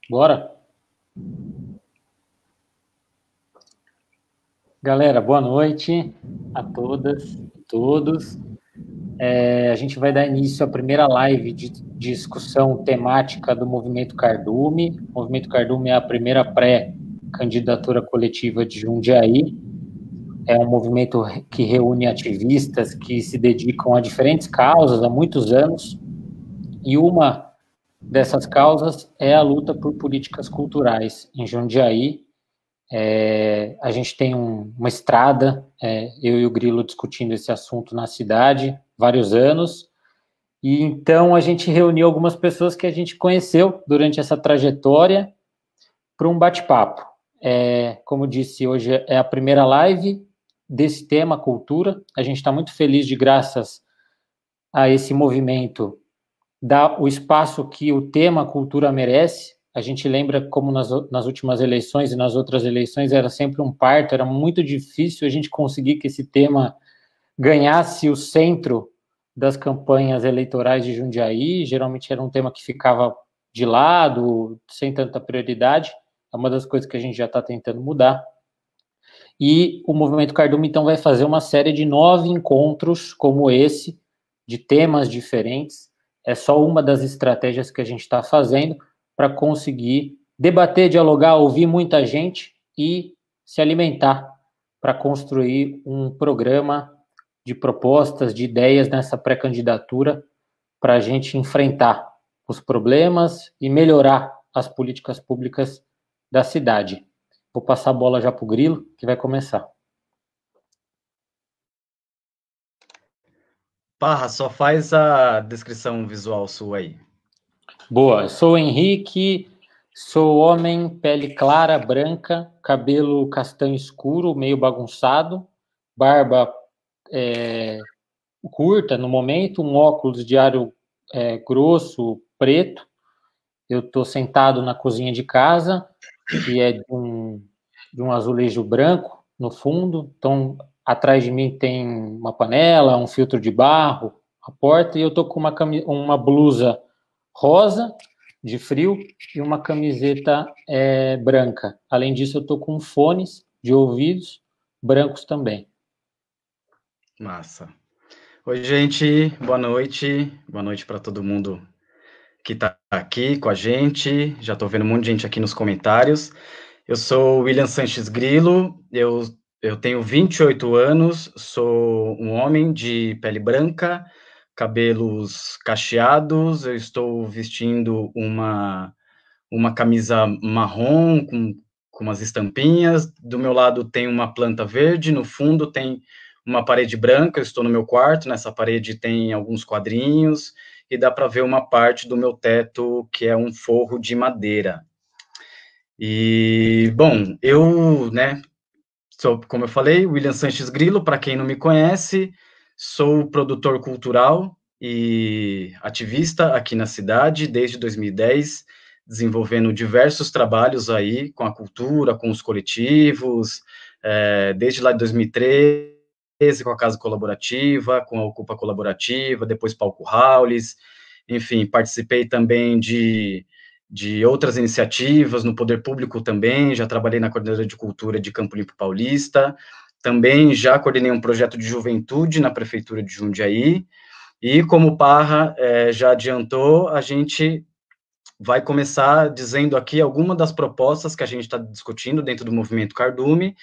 Bora? Galera, boa noite a todas e todos. A gente vai dar início à primeira live de discussão temática do Movimento Cardume. O Movimento Cardume é a primeira pré-candidatura coletiva de Jundiaí. É um movimento que reúne ativistas que se dedicam a diferentes causas há muitos anos. E uma dessas causas é a luta por políticas culturais em Jundiaí. A gente tem uma estrada, eu e o Grilo discutindo esse assunto na cidade, vários anos, e então a gente reuniu algumas pessoas que a gente conheceu durante essa trajetória para um bate-papo. Como disse, hoje é a primeira live desse tema, cultura. A gente está muito feliz de, graças a esse movimento, dar o espaço que o tema cultura merece. A gente lembra como nas últimas eleições e nas outras eleições era sempre um parto, era muito difícil a gente conseguir que esse tema ganhasse o centro das campanhas eleitorais de Jundiaí. Geralmente era um tema que ficava de lado, sem tanta prioridade. É uma das coisas que a gente já está tentando mudar. E o Movimento Cardume, então, vai fazer uma série de 9 encontros como esse, de temas diferentes. É só uma das estratégias que a gente está fazendo para conseguir debater, dialogar, ouvir muita gente e se alimentar para construir um programa de propostas, de ideias nessa pré-candidatura para a gente enfrentar os problemas e melhorar as políticas públicas da cidade. Vou passar a bola já para o Grilo, que vai começar. Parra, só faz a descrição visual sua aí. Boa, eu sou o Henrique, sou homem, pele clara, branca, cabelo castanho escuro, meio bagunçado, barba curta no momento, um óculos de aro grosso, preto. Eu estou sentado na cozinha de casa, que é de um azulejo branco no fundo. Então, atrás de mim tem uma panela, um filtro de barro, a porta, e eu estou com uma blusa rosa de frio e uma camiseta branca. Além disso, eu estou com fones de ouvidos brancos também. Massa. Oi, gente, boa noite. Boa noite para todo mundo que está aqui com a gente. Já estou vendo um monte de gente aqui nos comentários. Eu sou o William Sanches Grilo, eu tenho 28 anos, sou um homem de pele branca, cabelos cacheados, eu estou vestindo uma camisa marrom com umas estampinhas, do meu lado tem uma planta verde, no fundo tem uma parede branca, eu estou no meu quarto, nessa parede tem alguns quadrinhos, e dá para ver uma parte do meu teto que é um forro de madeira. E, bom, eu, sou, como eu falei, William Sanches Grilo, para quem não me conhece, sou produtor cultural e ativista aqui na cidade desde 2010, desenvolvendo diversos trabalhos aí com a cultura, com os coletivos, desde lá de 2013, com a Casa Colaborativa, com a Ocupa Colaborativa, depois Palco Raulis, enfim, participei também de outras iniciativas no poder público também, já trabalhei na Coordenadoria de Cultura de Campo Limpo Paulista, também já coordenei um projeto de juventude na Prefeitura de Jundiaí, e como o Parra já adiantou, a gente vai começar dizendo aqui algumas das propostas que a gente está discutindo dentro do Movimento Cardume,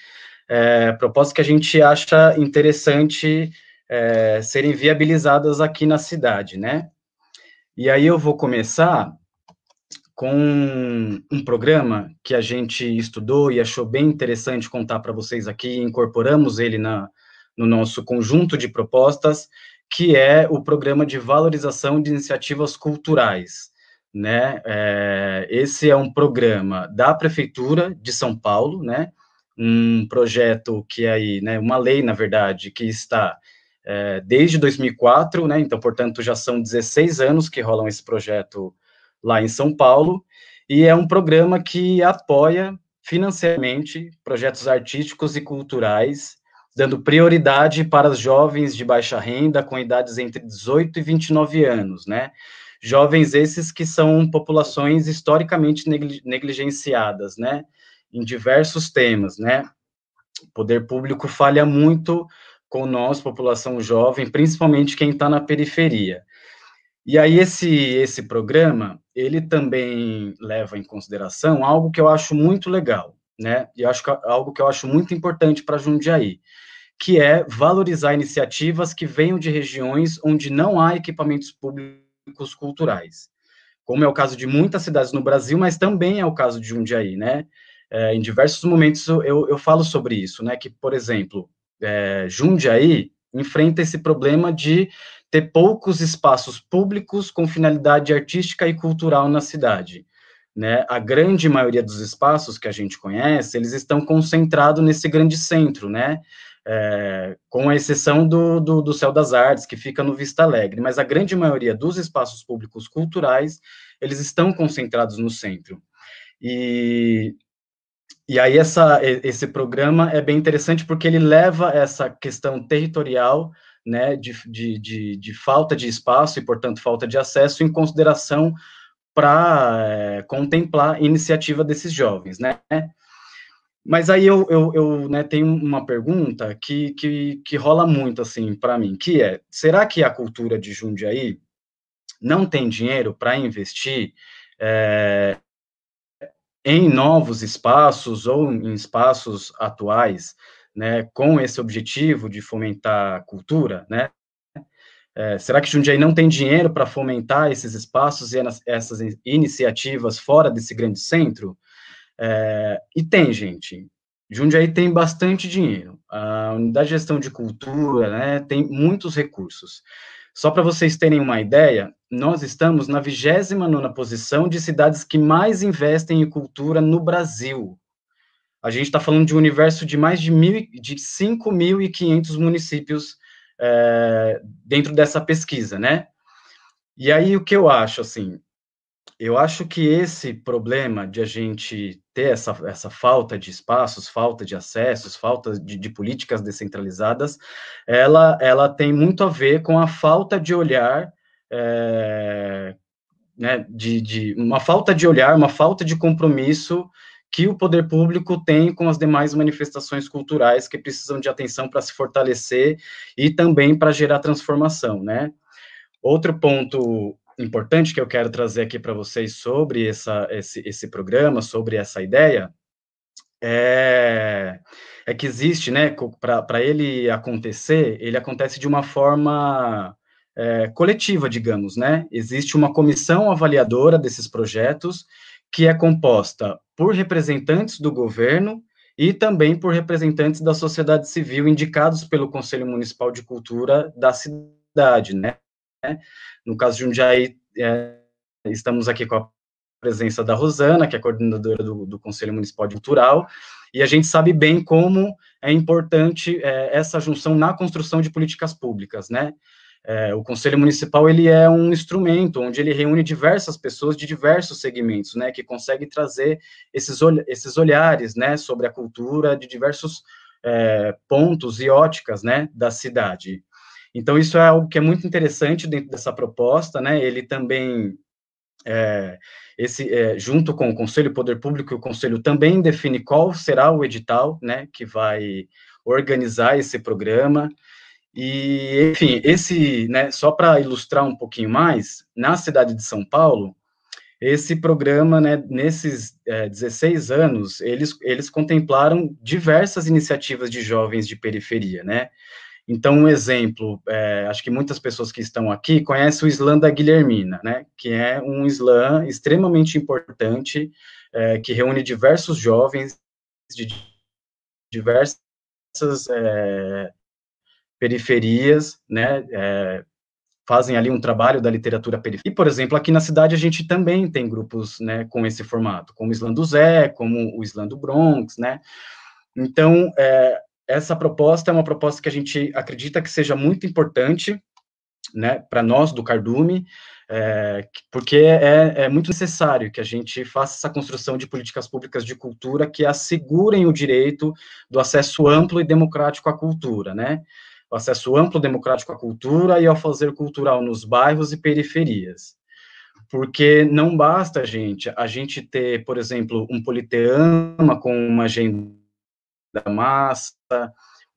propostas que a gente acha interessante serem viabilizadas aqui na cidade, né? E aí eu vou começar com um programa que a gente estudou e achou bem interessante contar para vocês aqui, incorporamos ele no nosso conjunto de propostas, que é o Programa de Valorização de Iniciativas Culturais, né? Esse é um programa da Prefeitura de São Paulo, né? Um projeto que aí, né, uma lei, na verdade, que está desde 2004, né? Então, portanto, já são 16 anos que rolam esse projeto lá em São Paulo, e é um programa que apoia financeiramente projetos artísticos e culturais, dando prioridade para os jovens de baixa renda com idades entre 18 e 29 anos, né? jovens esses que são populações historicamente negligenciadas, né, em diversos temas, né, o poder público falha muito com nós, população jovem, principalmente quem está na periferia. E aí esse programa, ele também leva em consideração algo que eu acho muito legal, né, e algo que eu acho muito importante para Jundiaí, que é valorizar iniciativas que venham de regiões onde não há equipamentos públicos culturais, como é o caso de muitas cidades no Brasil, mas também é o caso de Jundiaí, né? Em diversos momentos eu falo sobre isso, né? Que, por exemplo, Jundiaí enfrenta esse problema de ter poucos espaços públicos com finalidade artística e cultural na cidade, né? A grande maioria dos espaços que a gente conhece, eles estão concentrados nesse grande centro, né? Com a exceção do Céu das Artes, que fica no Vista Alegre, mas a grande maioria dos espaços públicos culturais, eles estão concentrados no centro. E aí esse programa é bem interessante porque ele leva essa questão territorial, né, de falta de espaço e, portanto, falta de acesso em consideração para contemplar a iniciativa desses jovens, né? Mas aí eu né, tenho uma pergunta que rola muito, assim, para mim, que é, será que a cultura de Jundiaí não tem dinheiro para investir em novos espaços ou em espaços atuais, né, com esse objetivo de fomentar a cultura, né? Será que Jundiaí não tem dinheiro para fomentar esses espaços e essas iniciativas fora desse grande centro? E tem, gente. Jundiaí tem bastante dinheiro. A Unidade de Gestão de Cultura, né, tem muitos recursos. Só para vocês terem uma ideia, nós estamos na 29ª posição de cidades que mais investem em cultura no Brasil. A gente está falando de um universo de mais de 5.500 municípios dentro dessa pesquisa, né? E aí, o que eu acho, assim, eu acho que esse problema de a gente ter essa falta de espaços, falta de acessos, falta de políticas descentralizadas, ela tem muito a ver com a falta de olhar, né, uma falta de olhar, uma falta de compromisso que o poder público tem com as demais manifestações culturais que precisam de atenção para se fortalecer e também para gerar transformação, né? Outro ponto importante que eu quero trazer aqui para vocês sobre esse programa, sobre essa ideia, é que existe, né, para ele acontecer, ele acontece de uma forma coletiva, digamos, né? Existe uma comissão avaliadora desses projetos, que é composta por representantes do governo e também por representantes da sociedade civil, indicados pelo Conselho Municipal de Cultura da cidade, né? No caso de Jundiaí, estamos aqui com a presença da Rosana, que é coordenadora do Conselho Municipal de Cultural, e a gente sabe bem como é importante essa junção na construção de políticas públicas, né? O Conselho Municipal, ele é um instrumento onde ele reúne diversas pessoas de diversos segmentos, né, que consegue trazer esses olhares, né, sobre a cultura de diversos pontos e óticas, né, da cidade. Então, isso é algo que é muito interessante dentro dessa proposta, né, ele também, junto com o Conselho, o Poder Público e o Conselho também define qual será o edital, né, que vai organizar esse programa. E, enfim, né, só para ilustrar um pouquinho mais, na cidade de São Paulo, esse programa, né, nesses 16 anos, eles contemplaram diversas iniciativas de jovens de periferia, né? Então, um exemplo, acho que muitas pessoas que estão aqui conhecem o Slam da Guilhermina, né, que é um slam extremamente importante, que reúne diversos jovens de diversas periferias, né, fazem ali um trabalho da literatura periférica. E, por exemplo, aqui na cidade a gente também tem grupos, né, com esse formato, como o Slam do Zé, como o Slam do Bronx, né. Então, essa proposta é uma proposta que a gente acredita que seja muito importante, né, para nós do Cardume, porque é muito necessário que a gente faça essa construção de políticas públicas de cultura que assegurem o direito do acesso amplo e democrático à cultura, né, o acesso amplo, democrático à cultura e ao fazer cultural nos bairros e periferias. porque não basta, a gente ter, por exemplo, um Politeama com uma agenda massa,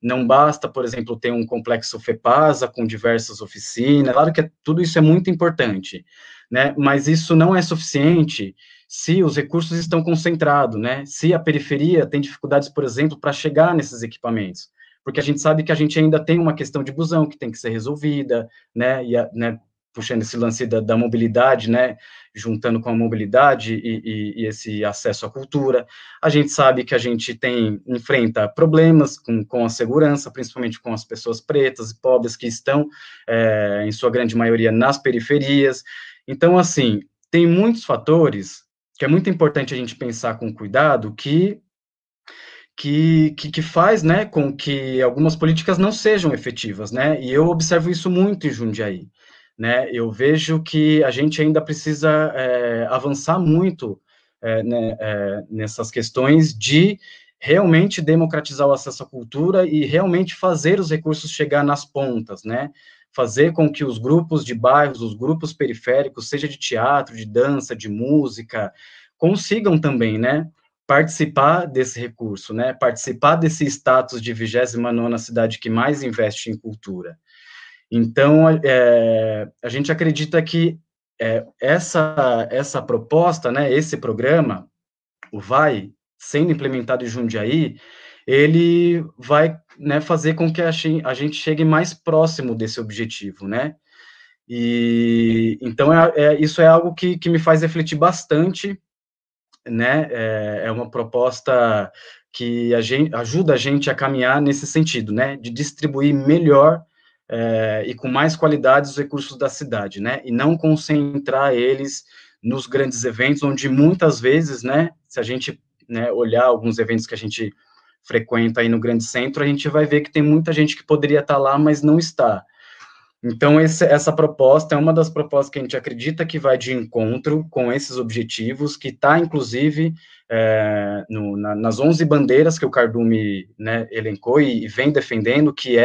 não basta, por exemplo, ter um complexo FEPASA com diversas oficinas, claro que tudo isso é muito importante, né, mas isso não é suficiente se os recursos estão concentrados, né, se a periferia tem dificuldades, por exemplo, para chegar nesses equipamentos, porque a gente sabe que a gente ainda tem uma questão de busão que tem que ser resolvida, né, né, puxando esse lance da mobilidade, né, juntando com a mobilidade e esse acesso à cultura. A gente sabe que a gente enfrenta problemas com a segurança, principalmente com as pessoas pretas e pobres que estão, em sua grande maioria, nas periferias. Então, assim, tem muitos fatores que é muito importante a gente pensar com cuidado que faz, né, com que algumas políticas não sejam efetivas, né, e eu observo isso muito em Jundiaí, né, eu vejo que a gente ainda precisa avançar muito né, nessas questões de realmente democratizar o acesso à cultura e realmente fazer os recursos chegar nas pontas, né, fazer com que os grupos de bairros, os grupos periféricos, seja de teatro, de dança, de música, consigam também, né, participar desse recurso, né, participar desse status de 29ª cidade que mais investe em cultura. Então, a gente acredita que essa proposta, né, esse programa, o VAI, sendo implementado em Jundiaí, ele vai, né, fazer com que a gente chegue mais próximo desse objetivo, né, e então isso é algo que me faz refletir bastante, né, é uma proposta que ajuda a gente a caminhar nesse sentido, né, de distribuir melhor e com mais qualidade os recursos da cidade, né, e não concentrar eles nos grandes eventos, onde muitas vezes, né, se a gente, né, olhar alguns eventos que a gente frequenta aí no grande centro, a gente vai ver que tem muita gente que poderia estar lá, mas não está. Então, essa proposta é uma das propostas que a gente acredita que vai de encontro com esses objetivos, que está, inclusive, nas 11 bandeiras que o Cardume, né, elencou e vem defendendo, que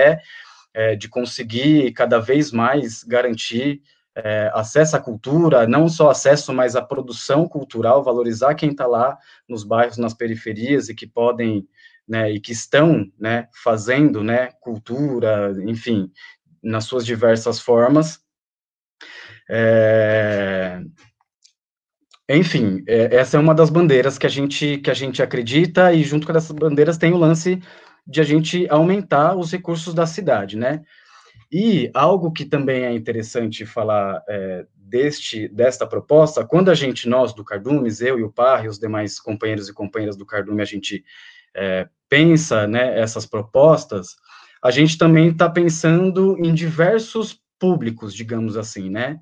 de conseguir cada vez mais garantir acesso à cultura, não só acesso, mas à produção cultural, valorizar quem está lá nos bairros, nas periferias, e que podem, né, e que estão, né, fazendo, né, cultura, enfim, nas suas diversas formas. Enfim, essa é uma das bandeiras que a gente acredita, e junto com essas bandeiras tem o lance de a gente aumentar os recursos da cidade, né? E algo que também é interessante falar desta proposta, quando nós do Cardumes, eu e o Parra e os demais companheiros e companheiras do Cardume, a gente pensa, né, essas propostas, a gente também está pensando em diversos públicos, digamos assim, né?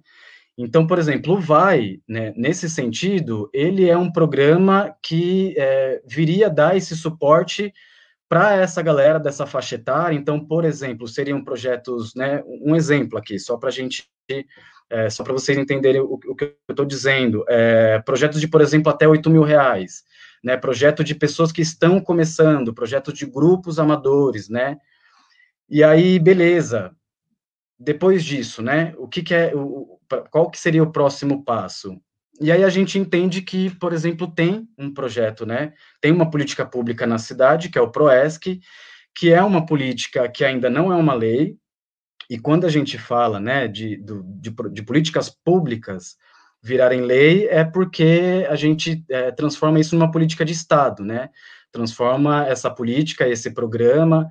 Então, por exemplo, o VAI, né, nesse sentido, ele é um programa que viria dar esse suporte para essa galera dessa faixa etária. Então, por exemplo, seriam projetos, né, um exemplo aqui, só para a gente, só para vocês entenderem o que eu estou dizendo, projetos de, por exemplo, até R$8.000, né, projeto de pessoas que estão começando, projeto de grupos amadores, né, e aí, beleza, depois disso, né, qual que seria o próximo passo? E aí a gente entende que, por exemplo, tem um projeto, né, tem uma política pública na cidade, que é o PROESC, que é uma política que ainda não é uma lei, e quando a gente fala, né, de políticas públicas virarem lei, é porque a gente transforma isso numa política de Estado, né, transforma essa política, esse programa,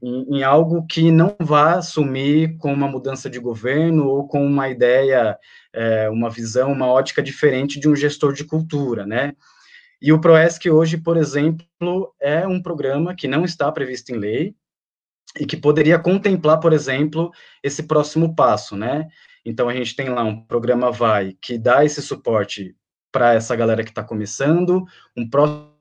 em algo que não vá assumir com uma mudança de governo ou com uma ideia, uma visão, uma ótica diferente de um gestor de cultura, né? E o PROESC hoje, por exemplo, é um programa que não está previsto em lei e que poderia contemplar, por exemplo, esse próximo passo, né? Então, a gente tem lá um programa VAI, que dá esse suporte para essa galera que está começando, um próximo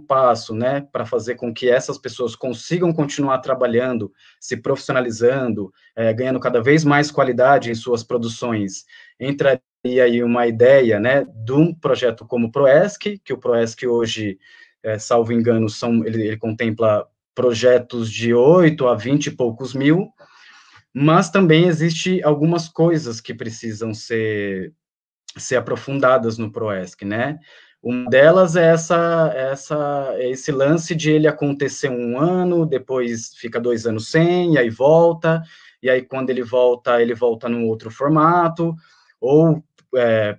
passo, né, para fazer com que essas pessoas consigam continuar trabalhando, se profissionalizando, ganhando cada vez mais qualidade em suas produções. Entraria aí uma ideia, né, de um projeto como o PROESC, que o PROESC hoje, salvo engano, ele contempla projetos de 8 a 20 e poucos mil, mas também existe algumas coisas que precisam ser ser aprofundadas no PROESC, né? Uma delas é esse lance de ele acontecer um ano, depois fica 2 anos sem, e aí volta, e aí quando ele volta num outro formato, ou,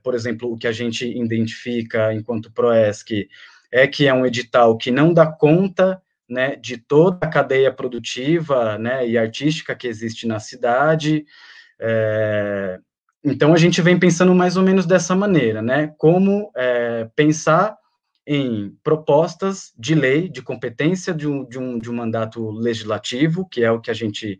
por exemplo, o que a gente identifica enquanto PROESC é que é um edital que não dá conta, né, de toda a cadeia produtiva, né, e artística que existe na cidade. Então, a gente vem pensando mais ou menos dessa maneira, né, como pensar em propostas de lei, de competência de um mandato legislativo, que é o que a gente,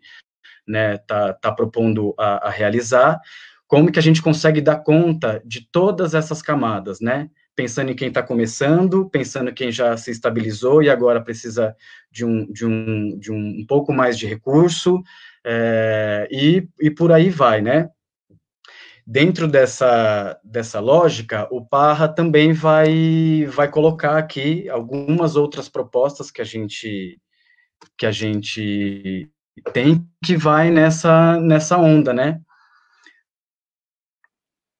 né, tá propondo a realizar, como que a gente consegue dar conta de todas essas camadas, né, pensando em quem está começando, pensando em quem já se estabilizou e agora precisa de um pouco mais de recurso, e por aí vai, né. Dentro dessa lógica, o Parra também vai colocar aqui algumas outras propostas que a gente tem, que vai nessa onda, né?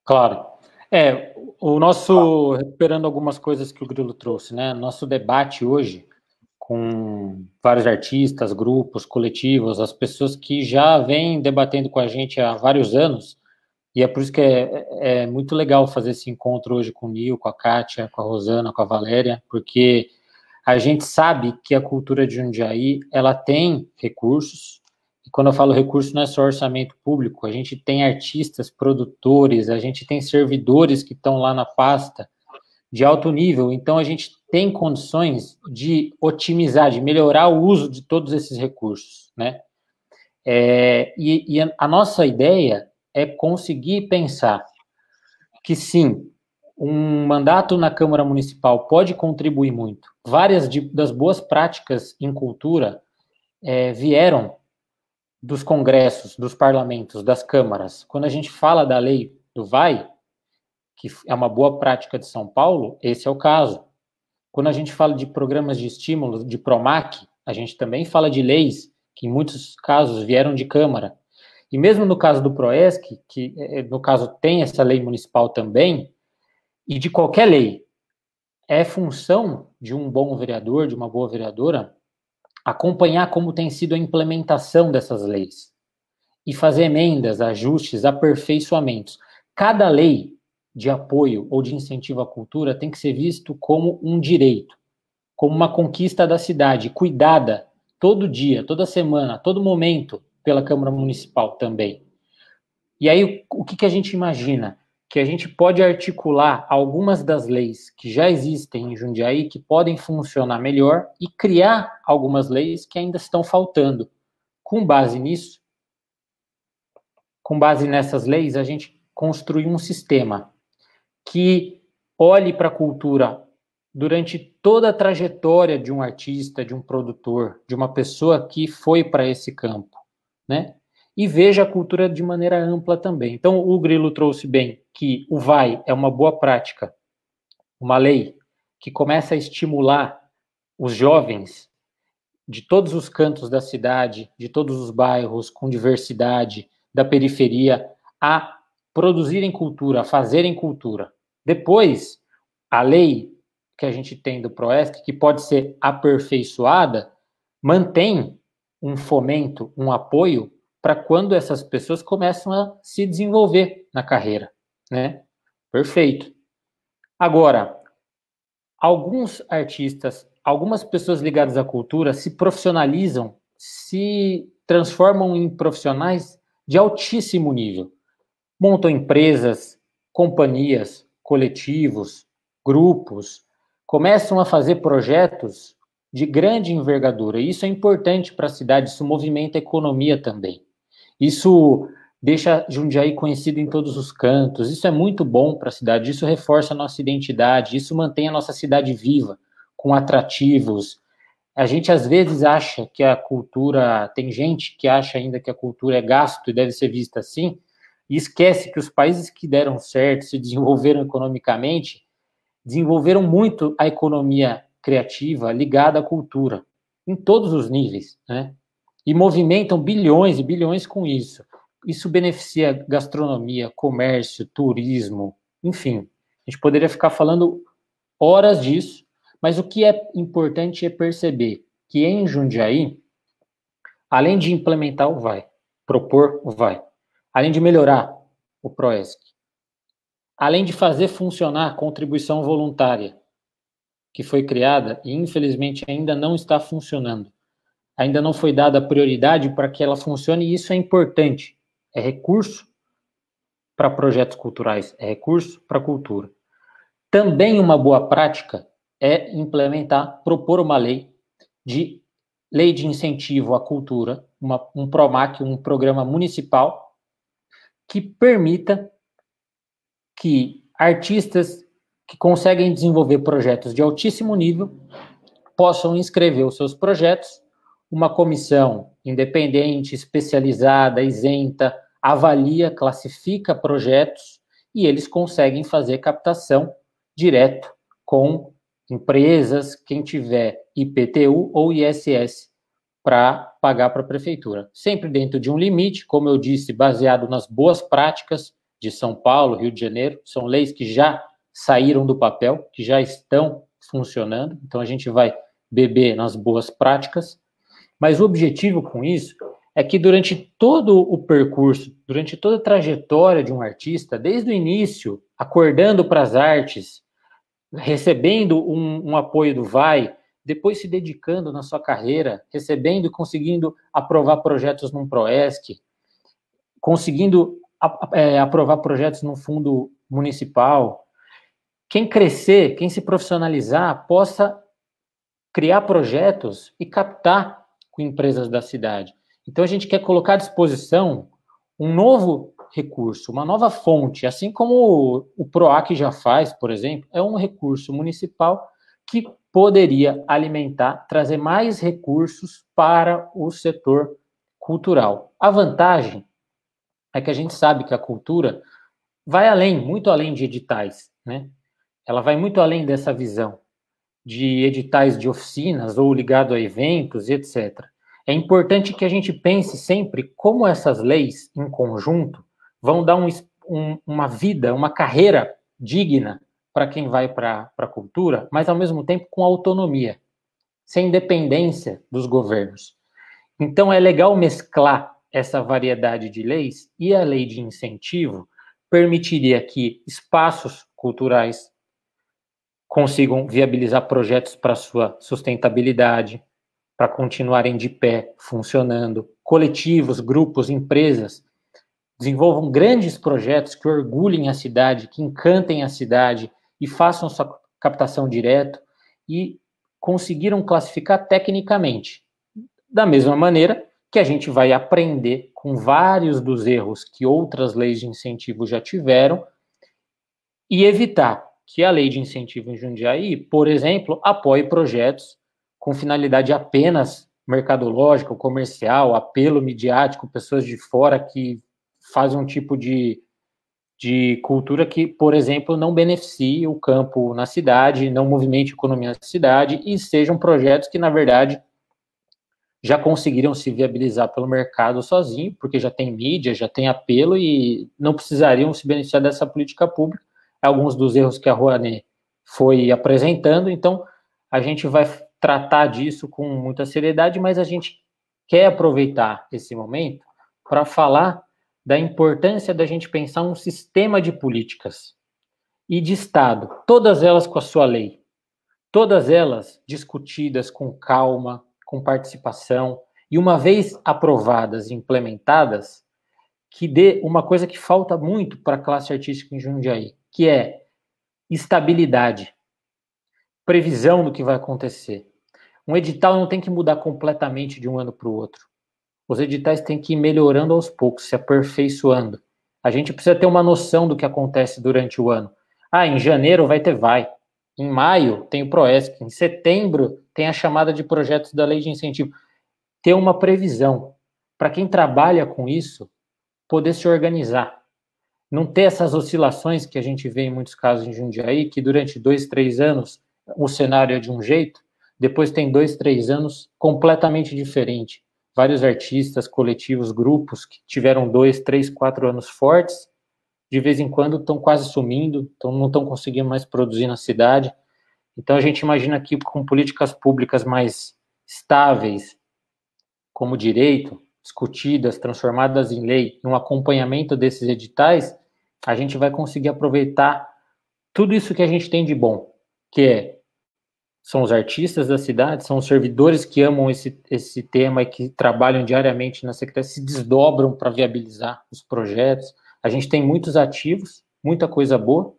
Claro. Recuperando algumas coisas que o Grilo trouxe, né? Nosso debate hoje, com vários artistas, grupos, coletivos, as pessoas que já vêm debatendo com a gente há vários anos, e é por isso que é muito legal fazer esse encontro hoje com o Nil, com a Kátia, com a Rosana, com a Valéria, porque a gente sabe que a cultura de Jundiaí, ela tem recursos, e quando eu falo recurso não é só orçamento público, a gente tem artistas, produtores, a gente tem servidores que estão lá na pasta de alto nível, então a gente tem condições de otimizar, de melhorar o uso de todos esses recursos, né? E a nossa ideia é conseguir pensar que sim, um mandato na Câmara Municipal pode contribuir muito. Várias das boas práticas em cultura vieram dos congressos, dos parlamentos, das câmaras. Quando a gente fala da lei do VAI, que é uma boa prática de São Paulo, esse é o caso. Quando a gente fala de programas de estímulo, de PROMAC, a gente também fala de leis que em muitos casos vieram de Câmara. E mesmo no caso do PROESC, que no caso tem essa lei municipal também, e de qualquer lei, é função de um bom vereador, de uma boa vereadora, acompanhar como tem sido a implementação dessas leis e fazer emendas, ajustes, aperfeiçoamentos. Cada lei de apoio ou de incentivo à cultura tem que ser visto como um direito, como uma conquista da cidade, cuidada todo dia, toda semana, todo momento pela Câmara Municipal também. E aí, o que a gente imagina? Que a gente pode articular algumas das leis que já existem em Jundiaí, que podem funcionar melhor, e criar algumas leis que ainda estão faltando. Com base nisso, com base nessas leis, a gente construir um sistema que olhe para a cultura durante toda a trajetória de um artista, de um produtor, de uma pessoa que foi para esse campo, né? E veja a cultura de maneira ampla também. Então, o Grilo trouxe bem que o VAI é uma boa prática, uma lei que começa a estimular os jovens de todos os cantos da cidade, de todos os bairros, com diversidade, da periferia, a produzirem cultura, a fazerem cultura. Depois, a lei que a gente tem do PROESC, que pode ser aperfeiçoada, mantém um fomento, um apoio para quando essas pessoas começam a se desenvolver na carreira, né? Perfeito. Agora, alguns artistas, algumas pessoas ligadas à cultura se profissionalizam, se transformam em profissionais de altíssimo nível. Montam empresas, companhias, coletivos, grupos, começam a fazer projetos de grande envergadura. E isso é importante para a cidade, isso movimenta a economia também. Isso deixa Jundiaí conhecido em todos os cantos, isso é muito bom para a cidade, isso reforça a nossa identidade, isso mantém a nossa cidade viva, com atrativos. A gente às vezes acha que a cultura, tem gente que acha ainda que a cultura é gasto e deve ser vista assim, e esquece que os países que deram certo, se desenvolveram economicamente, desenvolveram muito a economia criativa ligada à cultura, em todos os níveis, né? E movimentam bilhões e bilhões com isso. Isso beneficia gastronomia, comércio, turismo, enfim, a gente poderia ficar falando horas disso, mas o que é importante é perceber que em Jundiaí, além de implementar o VAI, propor o VAI, além de melhorar o PROESC, além de fazer funcionar a contribuição voluntária, que foi criada e infelizmente ainda não está funcionando, ainda não foi dada prioridade para que ela funcione, e isso é importante, é recurso para projetos culturais, é recurso para a cultura. Também uma boa prática é implementar, propor uma lei de incentivo à cultura, um PROMAC, um programa municipal, que permita que artistas que conseguem desenvolver projetos de altíssimo nível possam inscrever os seus projetos, uma comissão independente, especializada, isenta, avalia, classifica projetos e eles conseguem fazer captação direto com empresas, quem tiver IPTU ou ISS, para pagar para a prefeitura. Sempre dentro de um limite, como eu disse, baseado nas boas práticas de São Paulo, Rio de Janeiro, são leis que já saíram do papel, que já estão funcionando, então a gente vai beber nas boas práticas, mas o objetivo com isso é que durante todo o percurso, durante toda a trajetória de um artista, desde o início, acordando para as artes, recebendo um apoio do VAI, depois se dedicando na sua carreira, recebendo e conseguindo aprovar projetos num PROESC, conseguindo aprovar projetos num fundo municipal. Quem crescer, quem se profissionalizar, possa criar projetos e captar com empresas da cidade. Então, a gente quer colocar à disposição um novo recurso, uma nova fonte, assim como o PROAC já faz, por exemplo, é um recurso municipal que poderia alimentar, trazer mais recursos para o setor cultural. A vantagem é que a gente sabe que a cultura vai além, muito além de editais, né? Ela vai muito além dessa visão de editais de oficinas ou ligado a eventos, etc. É importante que a gente pense sempre como essas leis, em conjunto, vão dar uma vida, uma carreira digna para quem vai para a cultura, mas, ao mesmo tempo, com autonomia, sem dependência dos governos. Então, é legal mesclar essa variedade de leis, e a lei de incentivo permitiria que espaços culturais consigam viabilizar projetos para sua sustentabilidade, para continuarem de pé, funcionando. Coletivos, grupos, empresas desenvolvam grandes projetos que orgulhem a cidade, que encantem a cidade e façam sua captação direto e conseguiram classificar tecnicamente. Da mesma maneira que a gente vai aprender com vários dos erros que outras leis de incentivo já tiveram e evitar que a lei de incentivo em Jundiaí, por exemplo, apoie projetos com finalidade apenas mercadológica, comercial, apelo midiático, pessoas de fora que fazem um tipo de cultura que, por exemplo, não beneficie o campo na cidade, não movimente a economia na cidade, e sejam projetos que, na verdade, já conseguiram se viabilizar pelo mercado sozinho, porque já tem mídia, já tem apelo e não precisariam se beneficiar dessa política pública. Alguns dos erros que a Rouanet foi apresentando, então a gente vai tratar disso com muita seriedade, mas a gente quer aproveitar esse momento para falar da importância da gente pensar um sistema de políticas e de Estado, todas elas com a sua lei, todas elas discutidas com calma, com participação, e uma vez aprovadas e implementadas, que dê uma coisa que falta muito para a classe artística em Jundiaí, que é estabilidade, previsão do que vai acontecer. Um edital não tem que mudar completamente de um ano para o outro. Os editais têm que ir melhorando aos poucos, se aperfeiçoando. A gente precisa ter uma noção do que acontece durante o ano. Em janeiro vai ter VAI. Em maio tem o PROESC. Em setembro tem a chamada de projetos da lei de incentivo. Ter uma previsão. Para quem trabalha com isso, poder se organizar. Não ter essas oscilações que a gente vê em muitos casos em Jundiaí, que durante 2, 3 anos o cenário é de um jeito, depois tem 2, 3 anos completamente diferente. Vários artistas, coletivos, grupos que tiveram 2, 3, 4 anos fortes de vez em quando estão quase sumindo, então não estão conseguindo mais produzir na cidade. Então a gente imagina que com políticas públicas mais estáveis, como direito, discutidas, transformadas em lei, um acompanhamento desses editais, a gente vai conseguir aproveitar tudo isso que a gente tem de bom, são os artistas da cidade, são os servidores que amam esse tema e que trabalham diariamente na Secretaria, se desdobram para viabilizar os projetos. A gente tem muitos ativos, muita coisa boa.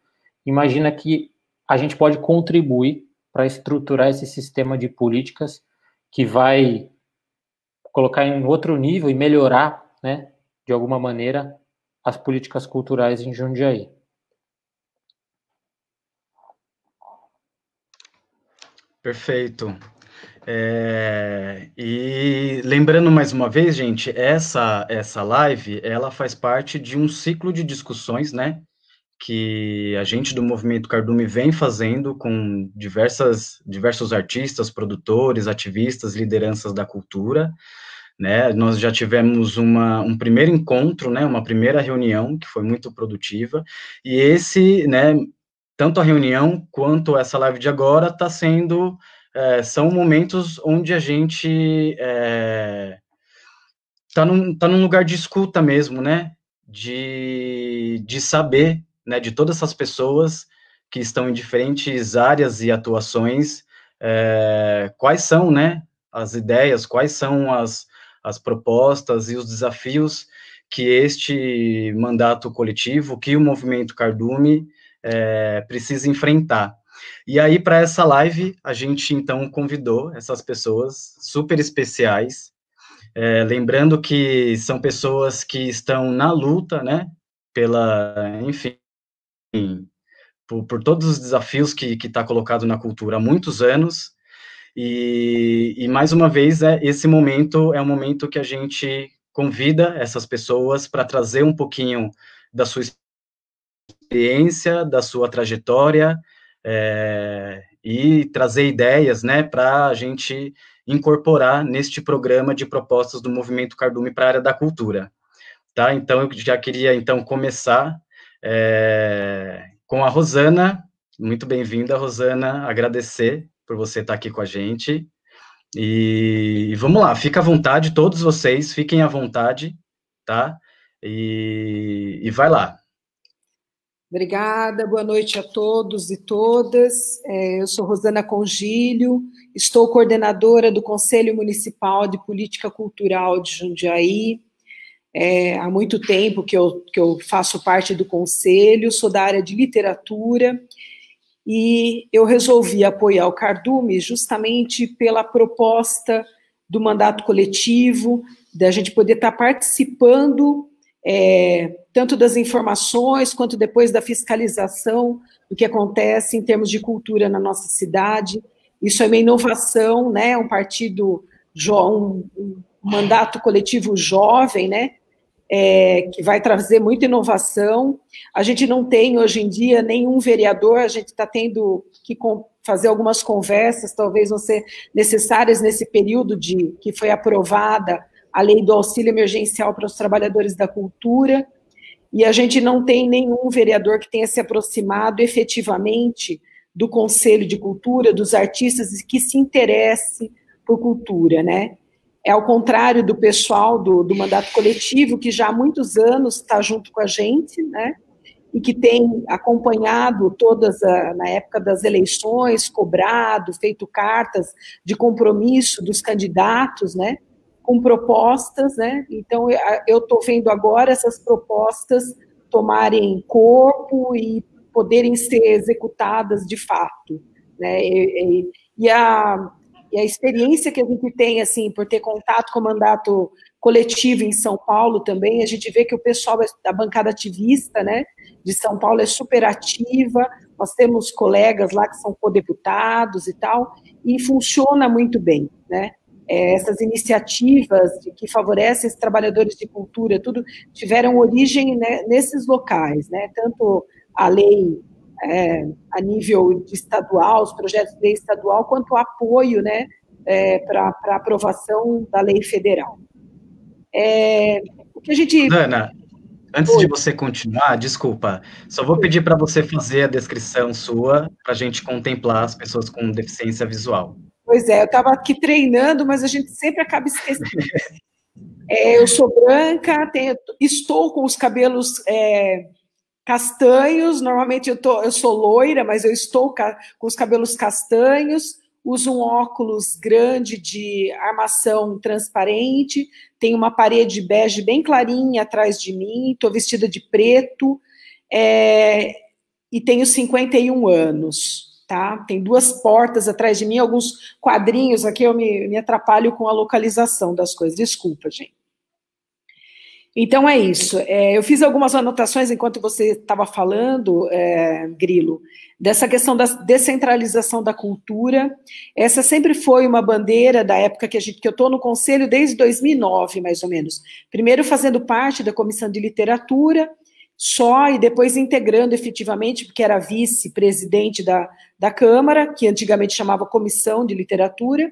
Imagina que a gente pode contribuir para estruturar esse sistema de políticas que vai colocar em outro nível e melhorar, né, de alguma maneira, as políticas culturais em Jundiaí. Perfeito. E lembrando mais uma vez, gente, essa live, ela faz parte de um ciclo de discussões, né, que a gente do Movimento Cardume vem fazendo com diversos artistas, produtores, ativistas, lideranças da cultura, né, nós já tivemos um primeiro encontro, né, uma primeira reunião, que foi muito produtiva, e né, tanto a reunião quanto essa live de agora são momentos onde a gente tá num lugar de escuta mesmo, né, de saber, né, de todas essas pessoas que estão em diferentes áreas e atuações, quais são, né, as ideias, quais são as propostas e os desafios que este mandato coletivo, que o Movimento Cardume precisa enfrentar. E aí, para essa live, a gente, então, convidou essas pessoas super especiais, lembrando que são pessoas que estão na luta, né, enfim, por todos os desafios que está colocado na cultura há muitos anos, e mais uma vez, esse momento é um momento que a gente convida essas pessoas para trazer um pouquinho da sua experiência, da sua trajetória, e trazer ideias, né, para a gente incorporar neste programa de propostas do Movimento Cardume para a área da cultura, tá? Então, eu já queria, então, começar com a Rosana. Muito bem-vinda, Rosana, agradecer por você estar aqui com a gente, e vamos lá, fica à vontade, todos vocês, fiquem à vontade, tá? E vai lá. Obrigada, boa noite a todos e todas. Eu sou Rosana Congílio, estou coordenadora do Conselho Municipal de Política Cultural de Jundiaí. Há muito tempo que eu faço parte do conselho, sou da área de literatura, e eu resolvi apoiar o Cardume justamente pela proposta do mandato coletivo, da gente poder estar participando tanto das informações, quanto depois da fiscalização do que acontece em termos de cultura na nossa cidade. Isso é uma inovação, né? Um partido, um mandato coletivo jovem, né? Que vai trazer muita inovação. A gente não tem, hoje em dia, nenhum vereador, a gente está tendo que fazer algumas conversas, talvez vão ser necessárias nesse período que foi aprovada a lei do auxílio emergencial para os trabalhadores da cultura, e a gente não tem nenhum vereador que tenha se aproximado efetivamente do Conselho de Cultura, dos artistas, e que se interesse por cultura, né? Ao contrário do pessoal do mandato coletivo, que já há muitos anos está junto com a gente, né? E que tem acompanhado na época das eleições, cobrado, feito cartas de compromisso dos candidatos, né? Com propostas, né? Então, eu estou vendo agora essas propostas tomarem corpo e poderem ser executadas de fato, né? E a experiência que a gente tem, assim, por ter contato com o mandato coletivo em São Paulo também, a gente vê que o pessoal da bancada ativista, né, de São Paulo é super ativa, nós temos colegas lá que são co-deputados e tal, e funciona muito bem, né? Essas iniciativas que favorecem os trabalhadores de cultura, tudo tiveram origem, né, nesses locais, né? Tanto a lei a nível de estadual, os projetos de lei estadual, quanto o apoio, né, para aprovação da lei federal. O que a gente... Ana, Antes de você continuar, desculpa, só vou pedir para você fazer a descrição sua, para a gente contemplar as pessoas com deficiência visual. Pois é, eu estava aqui treinando, mas a gente sempre acaba esquecendo. Eu sou branca, estou com os cabelos castanhos, normalmente eu sou loira, mas eu estou com os cabelos castanhos, uso um óculos grande de armação transparente, tenho uma parede bege bem clarinha atrás de mim, estou vestida de preto, e tenho 51 anos. Tá? Tem 2 portas atrás de mim, alguns quadrinhos, aqui eu me atrapalho com a localização das coisas, desculpa, gente. Então é isso, eu fiz algumas anotações enquanto você estava falando, Grilo, dessa questão da descentralização da cultura. Essa sempre foi uma bandeira da época que eu estou no Conselho desde 2009, mais ou menos. Primeiro fazendo parte da Comissão de Literatura, e depois integrando efetivamente, porque era vice-presidente da Câmara, que antigamente chamava Comissão de Literatura,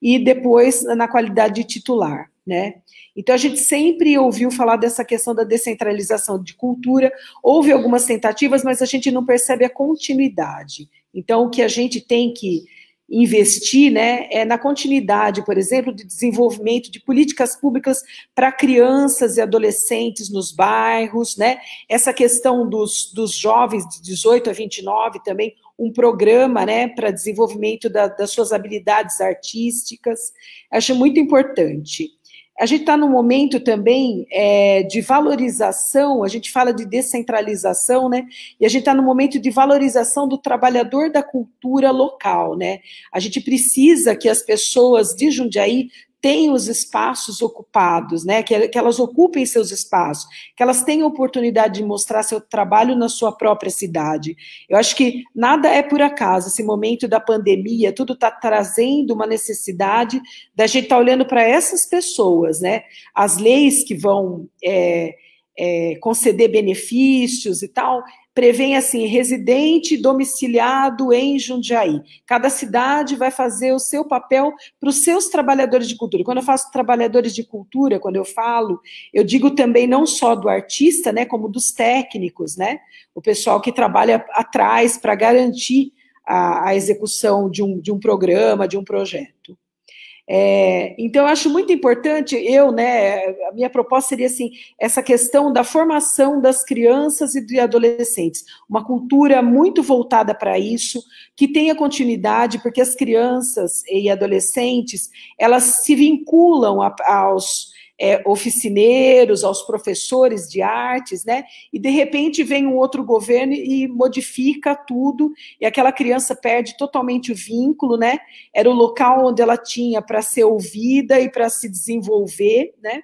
e depois na qualidade de titular, né? Então, a gente sempre ouviu falar dessa questão da descentralização de cultura, houve algumas tentativas, mas a gente não percebe a continuidade. Então, o que a gente tem que investir, né, é na continuidade, por exemplo, de desenvolvimento de políticas públicas para crianças e adolescentes nos bairros, né, essa questão dos jovens de 18 a 29 também, um programa, né, para desenvolvimento das suas habilidades artísticas, acho muito importante. A gente está num momento também de valorização, a gente fala de descentralização, né? E a gente está num momento de valorização do trabalhador da cultura local, né? A gente precisa que as pessoas de Jundiaí tenham os espaços ocupados, né? Que elas ocupem seus espaços, que elas tenham oportunidade de mostrar seu trabalho na sua própria cidade. Eu acho que nada é por acaso, esse momento da pandemia, tudo está trazendo uma necessidade da gente estar olhando para essas pessoas, né? As leis que vão conceder benefícios e tal, prevêem assim, residente domiciliado em Jundiaí. Cada cidade vai fazer o seu papel para os seus trabalhadores de cultura. Quando eu faço trabalhadores de cultura, quando eu digo também não só do artista, né, como dos técnicos, né, o pessoal que trabalha atrás para garantir a execução de um programa, de um projeto. Então, eu acho muito importante, a minha proposta seria assim, essa questão da formação das crianças e de adolescentes, uma cultura muito voltada para isso, que tenha continuidade, porque as crianças e adolescentes, elas se vinculam aos oficineiros, aos professores de artes, né? E de repente vem um outro governo e modifica tudo, e aquela criança perde totalmente o vínculo, né? Era o local onde ela tinha para ser ouvida e para se desenvolver, né?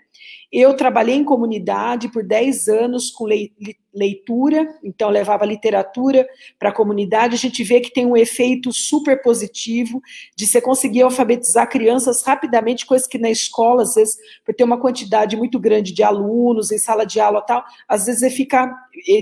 Eu trabalhei em comunidade por 10 anos com leitura, então levava literatura para a comunidade. A gente vê que tem um efeito super positivo de você conseguir alfabetizar crianças rapidamente, coisa que na escola, às vezes, por ter uma quantidade muito grande de alunos, em sala de aula e tal, às vezes fica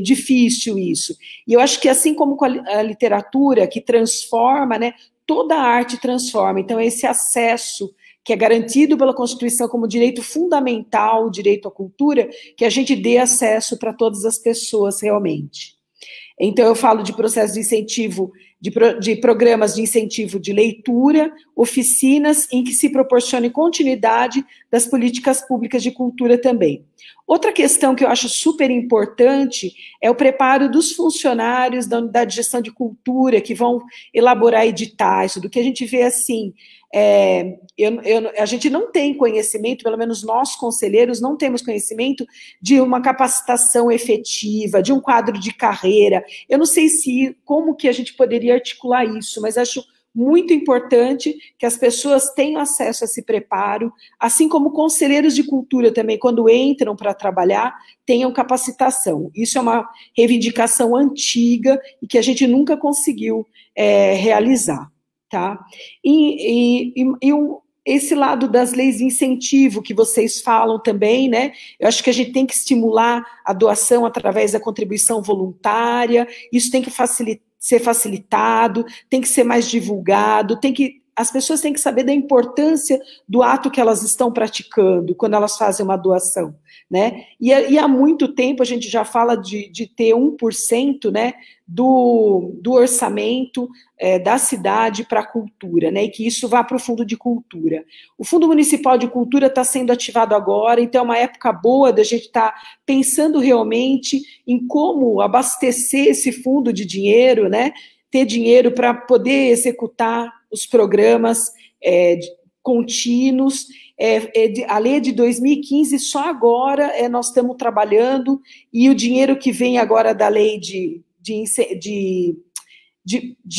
difícil isso. E eu acho que assim como com a literatura, que transforma, né, toda a arte transforma, então esse acesso que é garantido pela Constituição como direito fundamental, o direito à cultura, que a gente dê acesso para todas as pessoas realmente. Então, eu falo de processo de incentivo, de programas de incentivo de leitura, oficinas em que se proporcione continuidade das políticas públicas de cultura também. Outra questão que eu acho super importante é o preparo dos funcionários da unidade de gestão de cultura, que vão elaborar editais, do que a gente vê assim, a gente não tem conhecimento, pelo menos nós conselheiros não temos conhecimento de uma capacitação efetiva, de um quadro de carreira. Eu não sei como que a gente poderia articular isso, mas acho muito importante que as pessoas tenham acesso a esse preparo, assim como conselheiros de cultura também, quando entram para trabalhar, tenham capacitação. Isso é uma reivindicação antiga e que a gente nunca conseguiu realizar. Tá? Esse lado das leis de incentivo que vocês falam também, né? Eu acho que a gente tem que estimular a doação através da contribuição voluntária, isso tem que ser facilitado, tem que ser mais divulgado, as pessoas têm que saber da importância do ato que elas estão praticando quando elas fazem uma doação. né? E há muito tempo a gente já fala de ter 1%, né, do orçamento da cidade para a cultura, né, e que isso vá para o Fundo de Cultura. O Fundo Municipal de Cultura está sendo ativado agora, então é uma época boa da gente estar pensando realmente em como abastecer esse fundo de dinheiro, né, ter dinheiro para poder executar os programas contínuos. A lei é de 2015, só agora nós estamos trabalhando, e o dinheiro que vem agora da lei de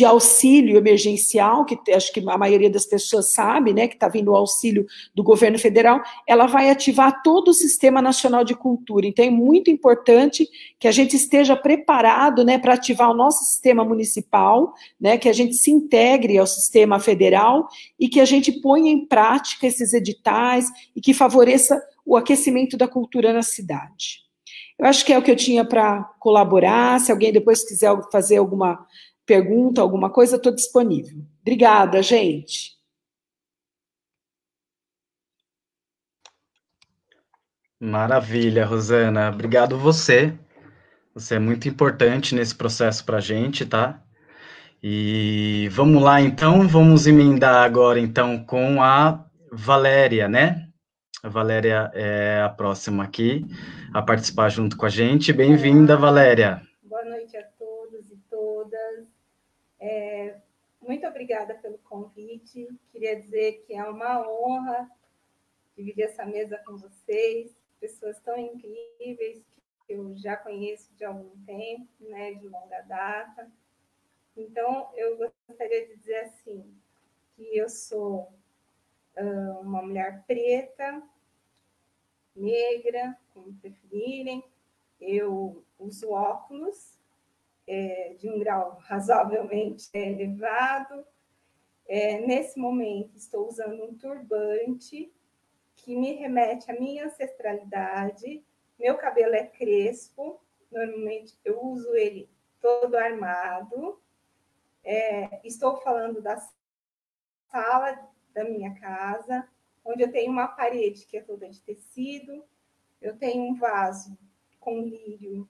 auxílio emergencial, que acho que a maioria das pessoas sabe, né, que está vindo o auxílio do governo federal, ela vai ativar todo o Sistema Nacional de Cultura. Então, é muito importante que a gente esteja preparado, né, para ativar o nosso sistema municipal, né, que a gente se integre ao sistema federal e que a gente ponha em prática esses editais e que favoreça o aquecimento da cultura na cidade. Eu acho que é o que eu tinha para colaborar. Se alguém depois quiser fazer alguma pergunta, alguma coisa, estou disponível. Obrigada, gente. Maravilha, Rosana. Obrigado você. Você é muito importante nesse processo para a gente, tá? E vamos lá, então. Vamos emendar agora, então, com a Valéria, né? A Valéria é a próxima aqui a participar junto com a gente. Bem-vinda, Valéria. Boa noite a todos e todas. Muito obrigada pelo convite. Queria dizer que é uma honra dividir essa mesa com vocês, pessoas tão incríveis que eu já conheço de algum tempo, né, de longa data. Então, eu gostaria de dizer assim, que eu sou uma mulher preta, negra, como preferirem. Eu uso óculos de um grau razoavelmente elevado. Nesse momento, estou usando um turbante que me remete à minha ancestralidade. Meu cabelo é crespo, normalmente eu uso ele todo armado. Estou falando da sala da minha casa, onde eu tenho uma parede que é toda de tecido, eu tenho um vaso com lírio,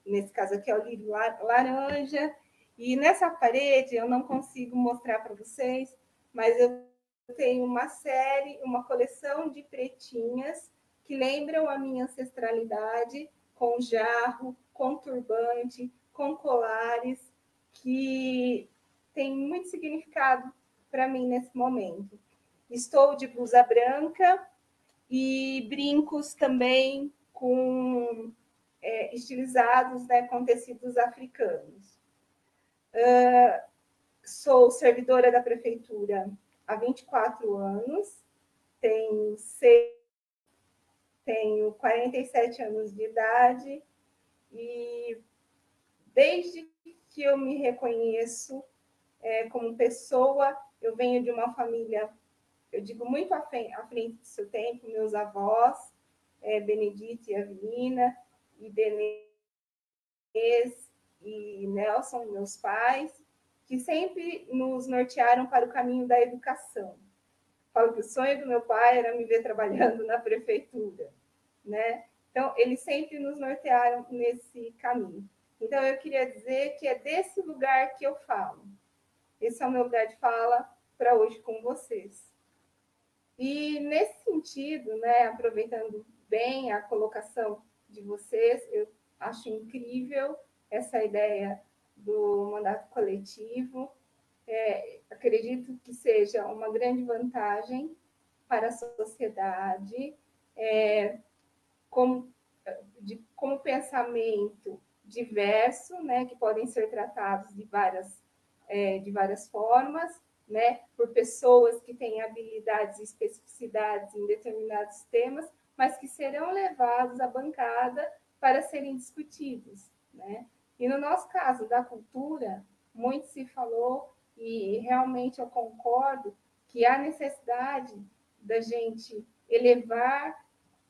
nesse caso aqui é o lírio laranja, e nessa parede eu não consigo mostrar para vocês, mas eu tenho uma coleção de pretinhas que lembram a minha ancestralidade, com jarro, com turbante, com colares, que tem muito significado para mim nesse momento. Estou de blusa branca e brincos também estilizados, né, com tecidos africanos. Sou servidora da prefeitura há 24 anos, tenho 47 anos de idade e desde que eu me reconheço como pessoa, eu venho de uma família, eu digo, muito à frente do seu tempo. Meus avós, Benedito e Avelina, e Denise e Nelson, meus pais, que sempre nos nortearam para o caminho da educação. Falo que o sonho do meu pai era me ver trabalhando na prefeitura, né? Então, eles sempre nos nortearam nesse caminho. Então, eu queria dizer que é desse lugar que eu falo. Esse é o meu lugar de fala para hoje com vocês. E, nesse sentido, né, aproveitando bem a colocação de vocês, eu acho incrível essa ideia do mandato coletivo. Acredito que seja uma grande vantagem para a sociedade, como pensamento diverso, né, que podem ser tratados de várias formas, né, por pessoas que têm habilidades e especificidades em determinados temas, mas que serão levados à bancada para serem discutidos, né? E no nosso caso da cultura, muito se falou, e realmente eu concordo, que há necessidade da gente elevar,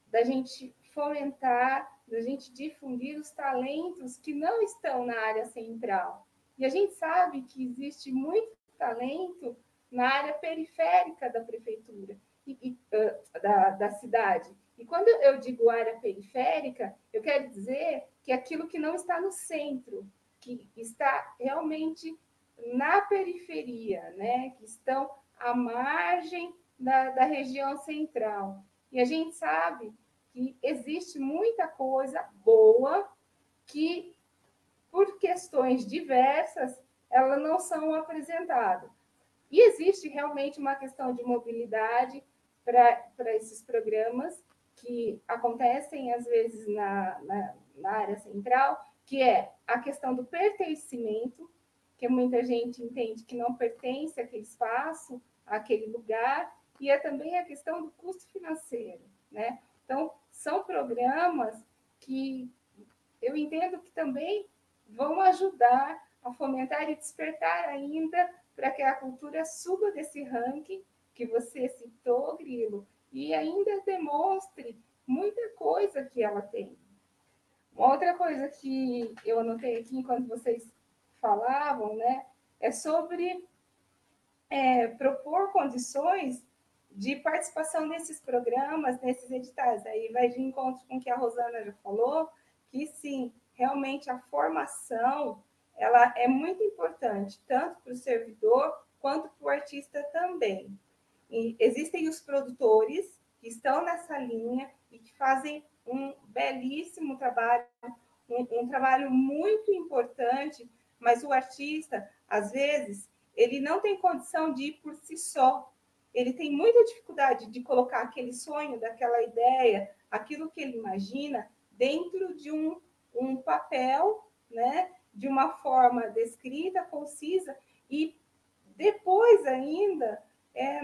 da gente fomentar, da gente difundir os talentos que não estão na área central. E a gente sabe que existe muito talento na área periférica da prefeitura, da cidade. E quando eu digo área periférica, eu quero dizer que é aquilo que não está no centro, que está realmente na periferia, né? Que estão à margem da região central. E a gente sabe que existe muita coisa boa que, por questões diversas, elas não são apresentadas. E existe realmente uma questão de mobilidade para esses programas que acontecem, às vezes, na área central, que é a questão do pertencimento, que muita gente entende que não pertence àquele espaço, àquele lugar, e é também a questão do custo financeiro, né? Então, são programas que eu entendo que também vão ajudar a fomentar e despertar ainda para que a cultura suba desse ranking que você citou, Grilo, e ainda demonstre muita coisa que ela tem. Uma outra coisa que eu anotei aqui enquanto vocês falavam, né, é sobre propor condições de participação nesses programas, nesses editais. Aí vai de encontro com o que a Rosana já falou, que sim, realmente a formação ela é muito importante, tanto para o servidor quanto para o artista também. E existem os produtores que estão nessa linha e que fazem um belíssimo trabalho, um trabalho muito importante, mas o artista, às vezes, ele não tem condição de ir por si só. Ele tem muita dificuldade de colocar aquele sonho, daquela ideia, aquilo que ele imagina, dentro de um papel, né? De uma forma descrita, concisa, e depois ainda,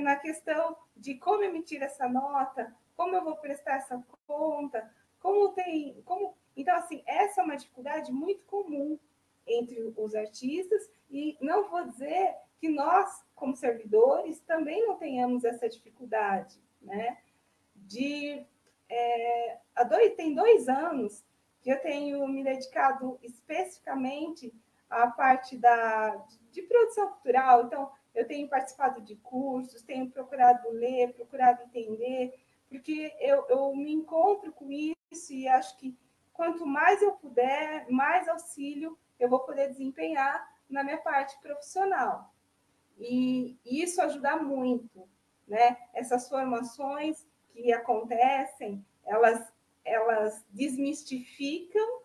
na questão de como emitir essa nota, como eu vou prestar essa conta, Então, assim, essa é uma dificuldade muito comum entre os artistas, e não vou dizer que nós, como servidores, também não tenhamos essa dificuldade, né? Tem 2 anos que eu tenho me dedicado especificamente à parte de produção cultural. Então, eu tenho participado de cursos, tenho procurado ler, procurado entender, porque eu me encontro com isso e acho que quanto mais eu puder, mais auxílio eu vou poder desempenhar na minha parte profissional. E isso ajuda muito, né? Essas formações que acontecem, elas desmistificam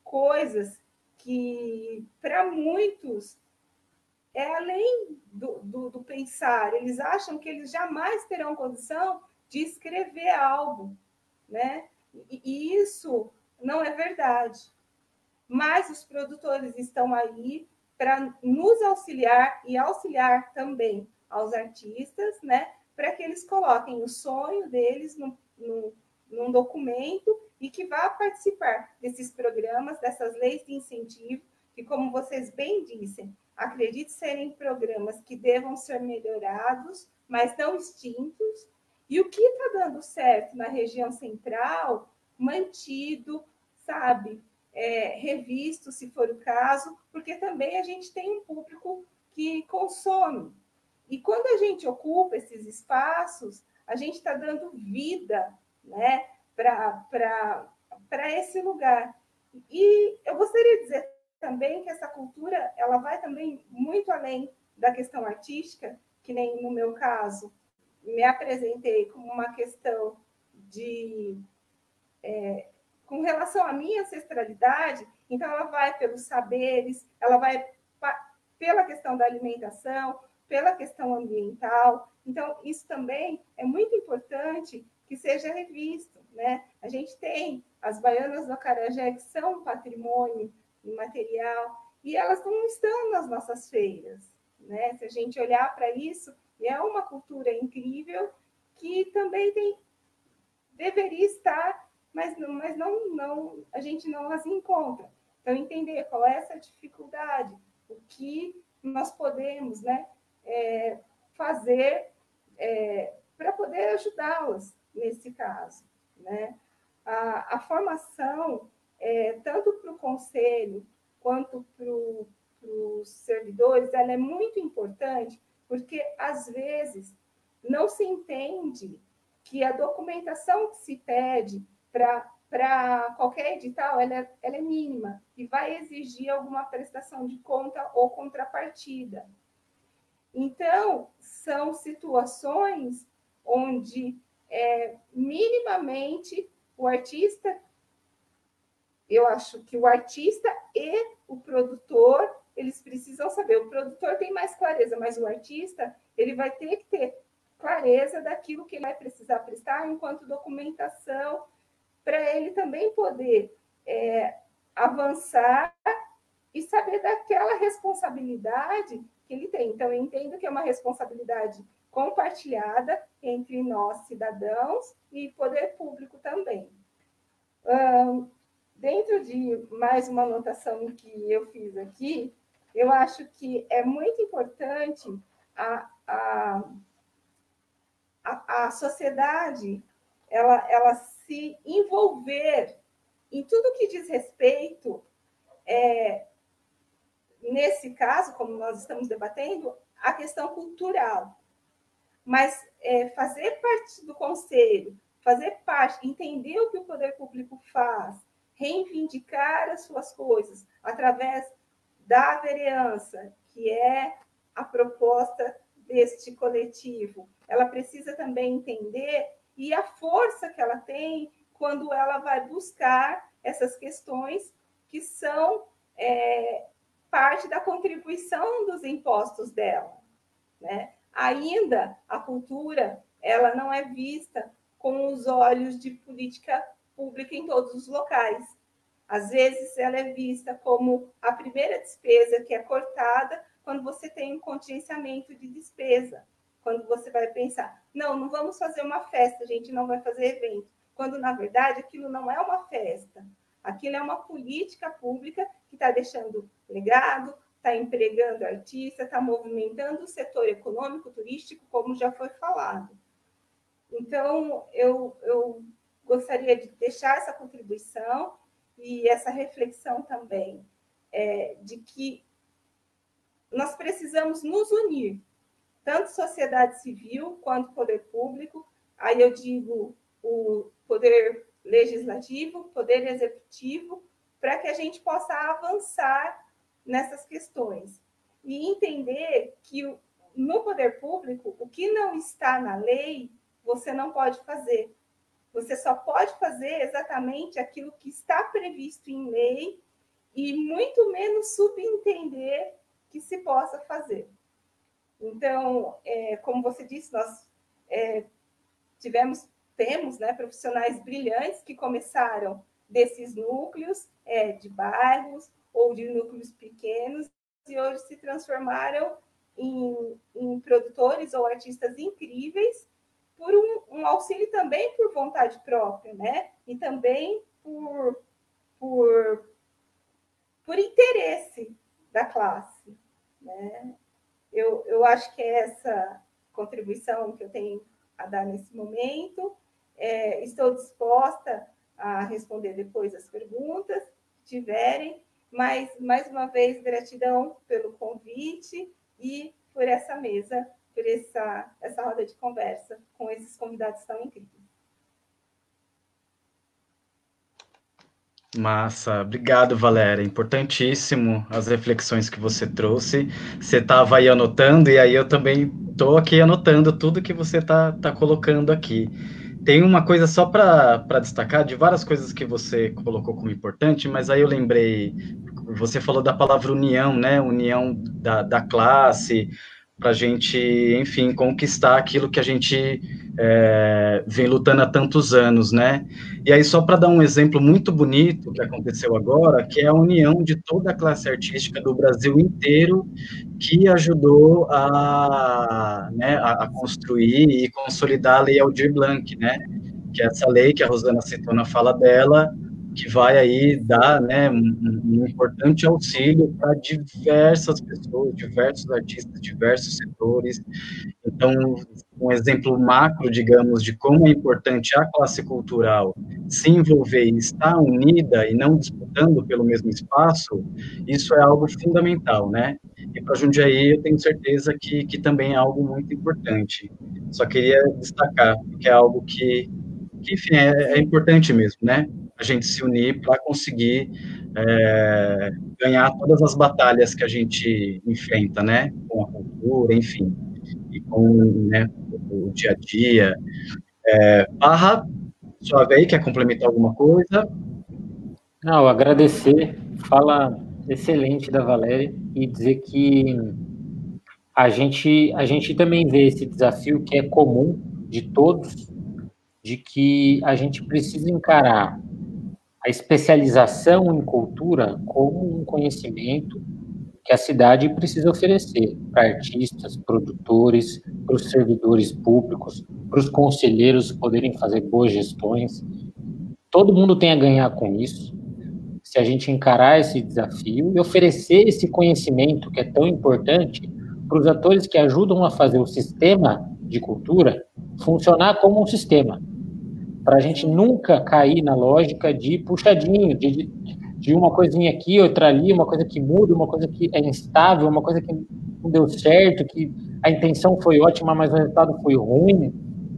coisas que, para muitos, é além do pensar. Eles acham que eles jamais terão condição de escrever algo, né? E isso não é verdade. Mas os produtores estão aí para nos auxiliar e auxiliar também aos artistas, né? Para que eles coloquem o sonho deles num documento e que vá participar desses programas, dessas leis de incentivo, que, como vocês bem dissem, acredito serem programas que devam ser melhorados, mas não extintos. E o que está dando certo na região central, mantido, sabe? Revisto, se for o caso, porque também a gente tem um público que consome. E quando a gente ocupa esses espaços, a gente está dando vida, né, para esse lugar. E eu gostaria de dizer também que essa cultura ela vai também muito além da questão artística, que nem no meu caso, me apresentei como uma questão com relação à minha ancestralidade, então ela vai pelos saberes, ela vai pela questão da alimentação, pela questão ambiental. Então, isso também é muito importante que seja revisto, né? A gente tem as baianas do acarajé, que são um patrimônio imaterial, e elas não estão nas nossas feiras, né? Se a gente olhar para isso, é uma cultura incrível que também deveria estar, mas não, a gente não as encontra. Então, entender qual é essa dificuldade, o que nós podemos, né, fazer para poder ajudá-las nesse caso, né? A formação, tanto para o conselho quanto para os servidores, ela é muito importante, porque, às vezes, não se entende que a documentação que se pede para qualquer edital, ela é mínima e vai exigir alguma prestação de conta ou contrapartida. Então, são situações onde, minimamente, o artista, eu acho que o artista e o produtor, eles precisam saber. O produtor tem mais clareza, mas o artista, ele vai ter que ter clareza daquilo que ele vai precisar prestar enquanto documentação, para ele também poder avançar e saber daquela responsabilidade que ele tem. Então, eu entendo que é uma responsabilidade compartilhada entre nós, cidadãos, e poder público também. Dentro de mais uma anotação que eu fiz aqui, eu acho que é muito importante a sociedade ela se envolver em tudo que diz respeito, nesse caso, como nós estamos debatendo, a questão cultural. Mas fazer parte do conselho, fazer parte, entender o que o poder público faz, reivindicar as suas coisas através da vereança, que é a proposta deste coletivo. Ela precisa também entender e a força que ela tem quando ela vai buscar essas questões que são parte da contribuição dos impostos dela, né? Ainda a cultura, ela não é vista com os olhos de política pública em todos os locais. Às vezes, ela é vista como a primeira despesa que é cortada quando você tem um contingenciamento de despesa. Quando você vai pensar, não vamos fazer uma festa, a gente não vai fazer evento. Quando, na verdade, aquilo não é uma festa. Aquilo é uma política pública que está deixando legado, está empregando artista, está movimentando o setor econômico, turístico, como já foi falado. Então, eu gostaria de deixar essa contribuição e essa reflexão também, de que nós precisamos nos unir, tanto sociedade civil quanto poder público, aí eu digo o poder legislativo, poder executivo, para que a gente possa avançar nessas questões e entender que no poder público, o que não está na lei, você não pode fazer. Você só pode fazer exatamente aquilo que está previsto em lei e muito menos subentender que se possa fazer. Então, como você disse, nós temos, né, profissionais brilhantes que começaram desses núcleos de bairros ou de núcleos pequenos e hoje se transformaram em produtores ou artistas incríveis por um auxílio também por vontade própria, né? E também por interesse da classe, né? Eu acho que é essa contribuição que eu tenho a dar nesse momento. Estou disposta a responder depois as perguntas que tiverem, mas, mais uma vez, gratidão pelo convite e por essa mesa, por essa roda de conversa com esses convidados tão incríveis. Massa, obrigado, Valéria. Importantíssimo as reflexões que você trouxe. Você estava aí anotando, e aí eu também estou aqui anotando tudo que você está colocando aqui. Tem uma coisa só para destacar, de várias coisas que você colocou como importante, mas aí eu lembrei, você falou da palavra união, né? União da classe, para a gente, enfim, conquistar aquilo que a gente vem lutando há tantos anos, né? E aí, só para dar um exemplo muito bonito que aconteceu agora, que é a união de toda a classe artística do Brasil inteiro, que ajudou a construir e consolidar a Lei Aldir Blanc, né? Que é essa lei que a Rosana citou na fala dela, que vai aí dar, né, um importante auxílio para diversas pessoas, diversos artistas, diversos setores. Então, um exemplo macro, digamos, de como é importante a classe cultural se envolver e estar unida e não disputando pelo mesmo espaço, isso é algo fundamental, né? E para Jundiaí eu tenho certeza que também é algo muito importante. Só queria destacar, porque é algo que enfim, é importante mesmo, né? A gente se unir para conseguir ganhar todas as batalhas que a gente enfrenta, né? Com a cultura, enfim, e com, né, o dia a dia. Parra, sua vez, quer complementar alguma coisa? Não, agradecer, fala excelente da Valéria, e dizer que a gente também vê esse desafio que é comum de todos, de que a gente precisa encarar a especialização em cultura como um conhecimento que a cidade precisa oferecer para artistas, produtores, para os servidores públicos, para os conselheiros poderem fazer boas gestões. Todo mundo tem a ganhar com isso, se a gente encarar esse desafio e oferecer esse conhecimento que é tão importante para os atores que ajudam a fazer o sistema de cultura funcionar como um sistema, para a gente nunca cair na lógica de puxadinho, de uma coisinha aqui, outra ali, uma coisa que muda, uma coisa que é instável, uma coisa que não deu certo, que a intenção foi ótima, mas o resultado foi ruim.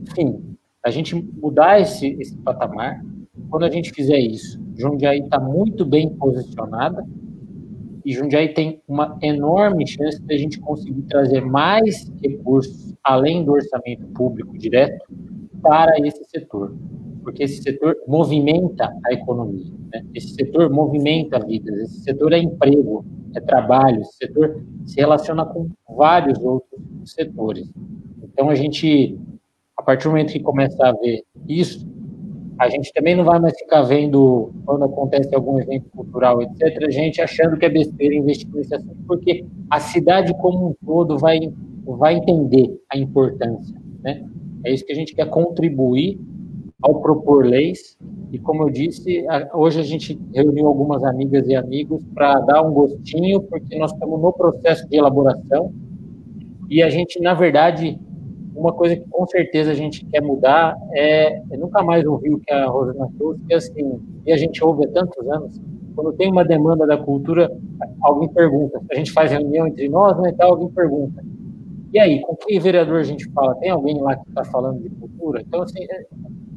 Enfim, a gente mudar esse patamar, quando a gente fizer isso, Jundiaí está muito bem posicionada e Jundiaí tem uma enorme chance de a gente conseguir trazer mais recursos, além do orçamento público direto, para esse setor, porque esse setor movimenta a economia, né? Esse setor movimenta vidas, esse setor é emprego, é trabalho, esse setor se relaciona com vários outros setores. Então, a gente, a partir do momento que começar a ver isso, a gente também não vai mais ficar vendo, quando acontece algum evento cultural, etc., a gente achando que é besteira investir nesse assunto, porque a cidade como um todo vai entender a importância, né? É isso que a gente quer contribuir ao propor leis, e como eu disse, hoje a gente reuniu algumas amigas e amigos para dar um gostinho, porque nós estamos no processo de elaboração, e a gente, na verdade, uma coisa que com certeza a gente quer mudar é nunca mais ouvir o que a Rosana trouxe, que assim, e a gente ouve há tantos anos, quando tem uma demanda da cultura, alguém pergunta, a gente faz reunião entre nós, né, e tal, alguém pergunta, e aí, com que vereador a gente fala? Tem alguém lá que está falando de cultura? Então, assim,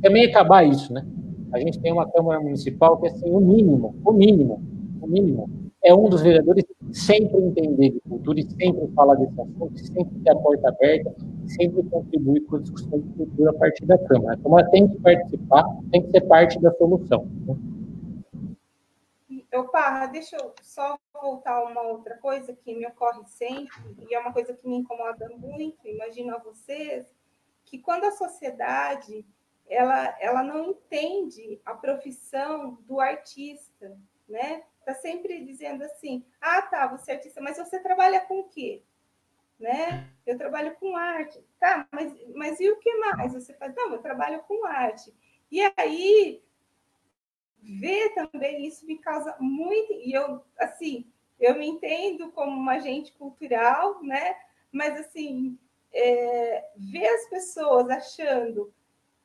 também acabar isso, né? A gente tem uma Câmara Municipal que, assim, o mínimo é um dos vereadores sempre entender de cultura e sempre falar desse assunto, sempre ter a porta aberta, sempre contribuir com a discussão de cultura a partir da Câmara. A Câmara tem que participar, tem que ser parte da solução, né? Parra, deixa eu só voltar a uma outra coisa que me ocorre sempre, e é uma coisa que me incomoda muito, imagino a vocês, que quando a sociedade ela não entende a profissão do artista, né? Está sempre dizendo assim, tá, você é artista, mas você trabalha com o quê? Né? Eu trabalho com arte. Tá, mas e o que mais você faz? Não, eu trabalho com arte. E aí, ver também isso me causa muito... E eu, assim, eu me entendo como uma agente cultural, né? Mas, assim, ver as pessoas achando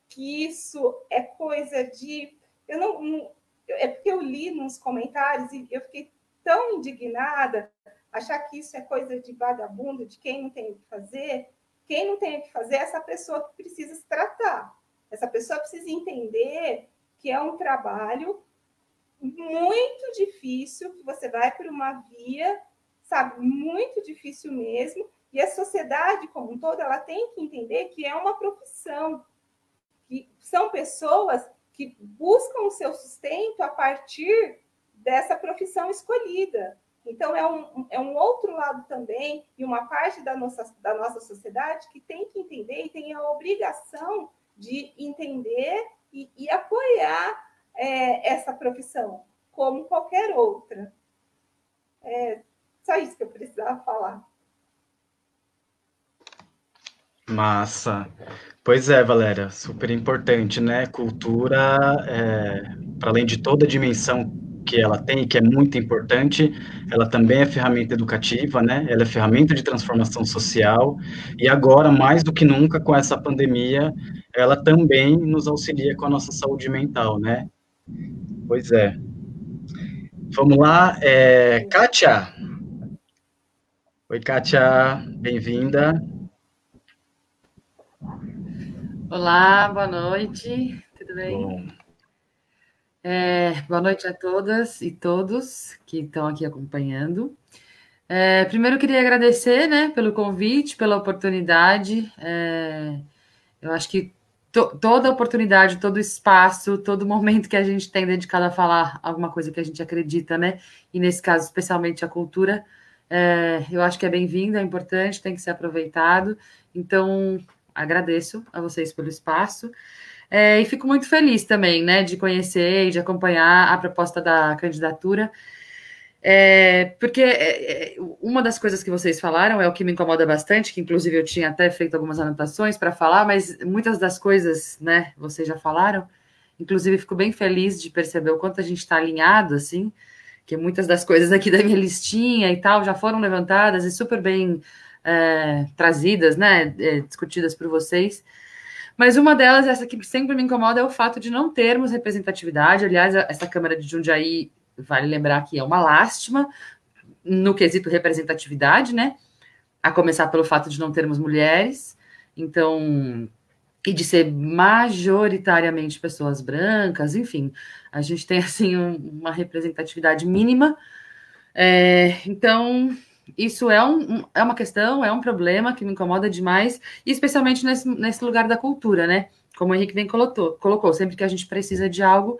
que isso é coisa de... é porque eu li nos comentários e eu fiquei tão indignada, achar que isso é coisa de vagabundo, de quem não tem o que fazer. Quem não tem o que fazer é essa pessoa que precisa se tratar. Essa pessoa precisa entender que é um trabalho muito difícil, que você vai por uma via, sabe, muito difícil mesmo, e a sociedade como um todo, ela tem que entender que é uma profissão, que são pessoas que buscam o seu sustento a partir dessa profissão escolhida. Então, é um outro lado também, e uma parte da nossa sociedade que tem que entender e tem a obrigação de entender e apoiar essa profissão, como qualquer outra. Só isso que eu precisava falar. Massa. Pois é, Valéria, super importante, né? Cultura, para além de toda a dimensão que ela tem, que é muito importante, ela também é ferramenta educativa, né? Ela é ferramenta de transformação social, e agora, mais do que nunca, com essa pandemia, ela também nos auxilia com a nossa saúde mental, né? Pois é. Vamos lá, Kátia. Oi, Kátia, bem-vinda. Olá, boa noite, tudo bem? Bom. Boa noite a todas e todos que estão aqui acompanhando. Primeiro, eu queria agradecer, né, pelo convite, pela oportunidade. Eu acho que toda oportunidade, todo espaço, todo momento que a gente tem dedicado a falar alguma coisa que a gente acredita, né, e nesse caso, especialmente a cultura, eu acho que é bem-vindo, é importante, tem que ser aproveitado. Então, agradeço a vocês pelo espaço. E fico muito feliz também, né, de conhecer e de acompanhar a proposta da candidatura, porque uma das coisas que vocês falaram é o que me incomoda bastante, que inclusive eu tinha até feito algumas anotações para falar, mas muitas das coisas, né, vocês já falaram, inclusive fico bem feliz de perceber o quanto a gente está alinhado, assim, que muitas das coisas aqui da minha listinha e tal já foram levantadas e super bem trazidas, né, discutidas por vocês. Mas uma delas, essa que sempre me incomoda, é o fato de não termos representatividade. Aliás, essa Câmara de Jundiaí, vale lembrar que é uma lástima no quesito representatividade, né? A começar pelo fato de não termos mulheres, então, e de ser majoritariamente pessoas brancas, enfim, a gente tem, assim, uma representatividade mínima. Então, isso é uma questão, é um problema que me incomoda demais, e especialmente nesse lugar da cultura, né? Como o Henrique bem colocou, sempre que a gente precisa de algo,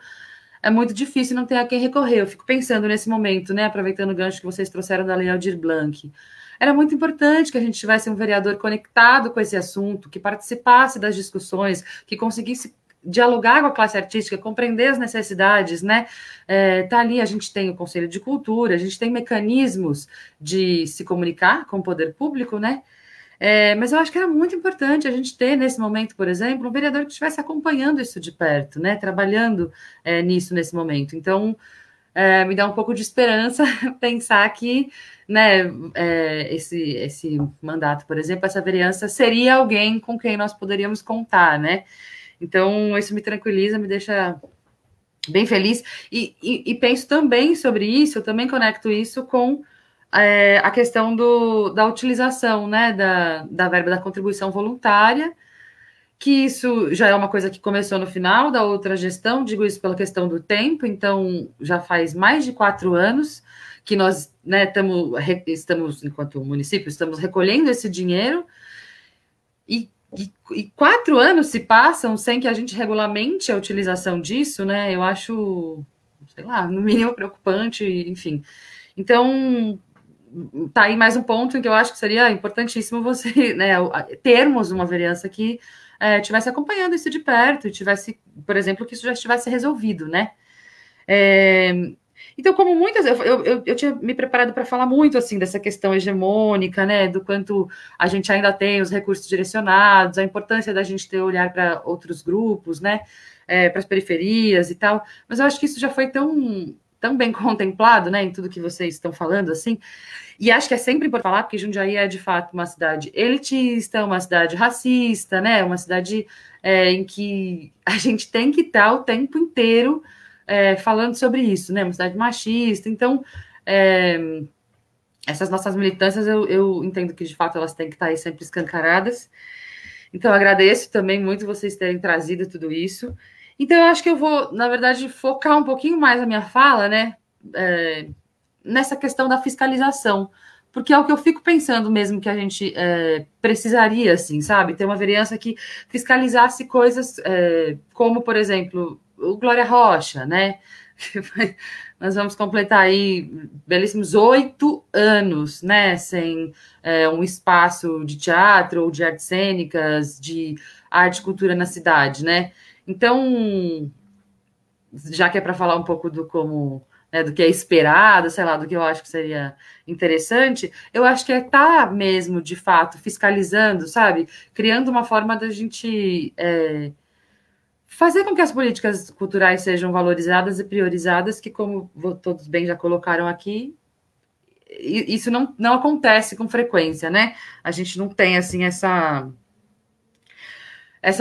é muito difícil não ter a quem recorrer. Eu fico pensando nesse momento, né? Aproveitando o gancho que vocês trouxeram da Lei Aldir Blanc. Era muito importante que a gente tivesse um vereador conectado com esse assunto, que participasse das discussões, que conseguisse dialogar com a classe artística, compreender as necessidades, né? Tá ali, a gente tem o Conselho de Cultura, a gente tem mecanismos de se comunicar com o poder público, né? Mas eu acho que era muito importante a gente ter, nesse momento, por exemplo, um vereador que estivesse acompanhando isso de perto, né? Trabalhando nisso nesse momento. Então, me dá um pouco de esperança pensar que, né, esse mandato, por exemplo, essa vereança seria alguém com quem nós poderíamos contar, né? Então, isso me tranquiliza, me deixa bem feliz. E penso também sobre isso, eu também conecto isso com a questão da utilização, né, da verba da contribuição voluntária, que isso já é uma coisa que começou no final da outra gestão, digo isso pela questão do tempo, então já faz mais de 4 anos que nós, né, estamos, enquanto município, estamos recolhendo esse dinheiro, e 4 anos se passam sem que a gente regulamente a utilização disso, né? Eu acho, sei lá, no mínimo preocupante, enfim. Então, tá aí mais um ponto em que eu acho que seria importantíssimo você, né, termos uma vereança que estivesse acompanhando isso de perto e tivesse, por exemplo, que isso já estivesse resolvido, né? Então, como muitas, eu tinha me preparado para falar muito, assim, dessa questão hegemônica, né, do quanto a gente ainda tem os recursos direcionados, a importância da gente ter olhar para outros grupos, né, para as periferias e tal, mas eu acho que isso já foi tão bem contemplado, né, em tudo que vocês estão falando, assim, e acho que é sempre importante falar, porque Jundiaí é, de fato, uma cidade elitista, uma cidade racista, né, uma cidade em que a gente tem que estar o tempo inteiro falando sobre isso, né? Uma cidade machista. Então, essas nossas militâncias, eu entendo que, de fato, elas têm que estar aí sempre escancaradas. Então, agradeço também muito vocês terem trazido tudo isso. Então, eu acho que eu vou, na verdade, focar um pouquinho mais a minha fala, né? Nessa questão da fiscalização. Porque é o que eu fico pensando mesmo que a gente precisaria, assim, sabe? Ter uma vereança que fiscalizasse coisas como, por exemplo, o Glória Rocha, né? Nós vamos completar aí belíssimos 8 anos, né? Sem um espaço de teatro ou de artes cênicas, de arte e cultura na cidade, né? Então, já que é para falar um pouco do como, né, do que é esperado, sei lá, do que eu acho que seria interessante, eu acho que estar mesmo, de fato, fiscalizando, sabe? Criando uma forma da gente fazer com que as políticas culturais sejam valorizadas e priorizadas, que, como todos bem já colocaram aqui, isso não acontece com frequência, né? A gente não tem, assim, essa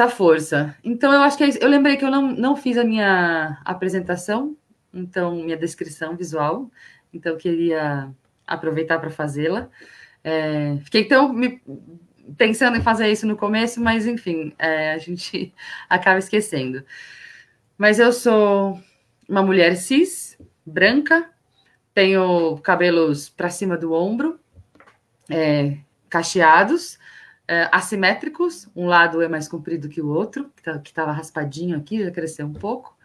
força. Então, eu acho que é isso. Eu lembrei que eu não fiz a minha apresentação, então, minha descrição visual, então eu queria aproveitar para fazê-la. Fiquei tão pensando em fazer isso no começo, mas, enfim, a gente acaba esquecendo. Mas eu sou uma mulher cis, branca, tenho cabelos para cima do ombro, cacheados, assimétricos, um lado é mais comprido que o outro, que estava raspadinho aqui, já cresceu um pouco.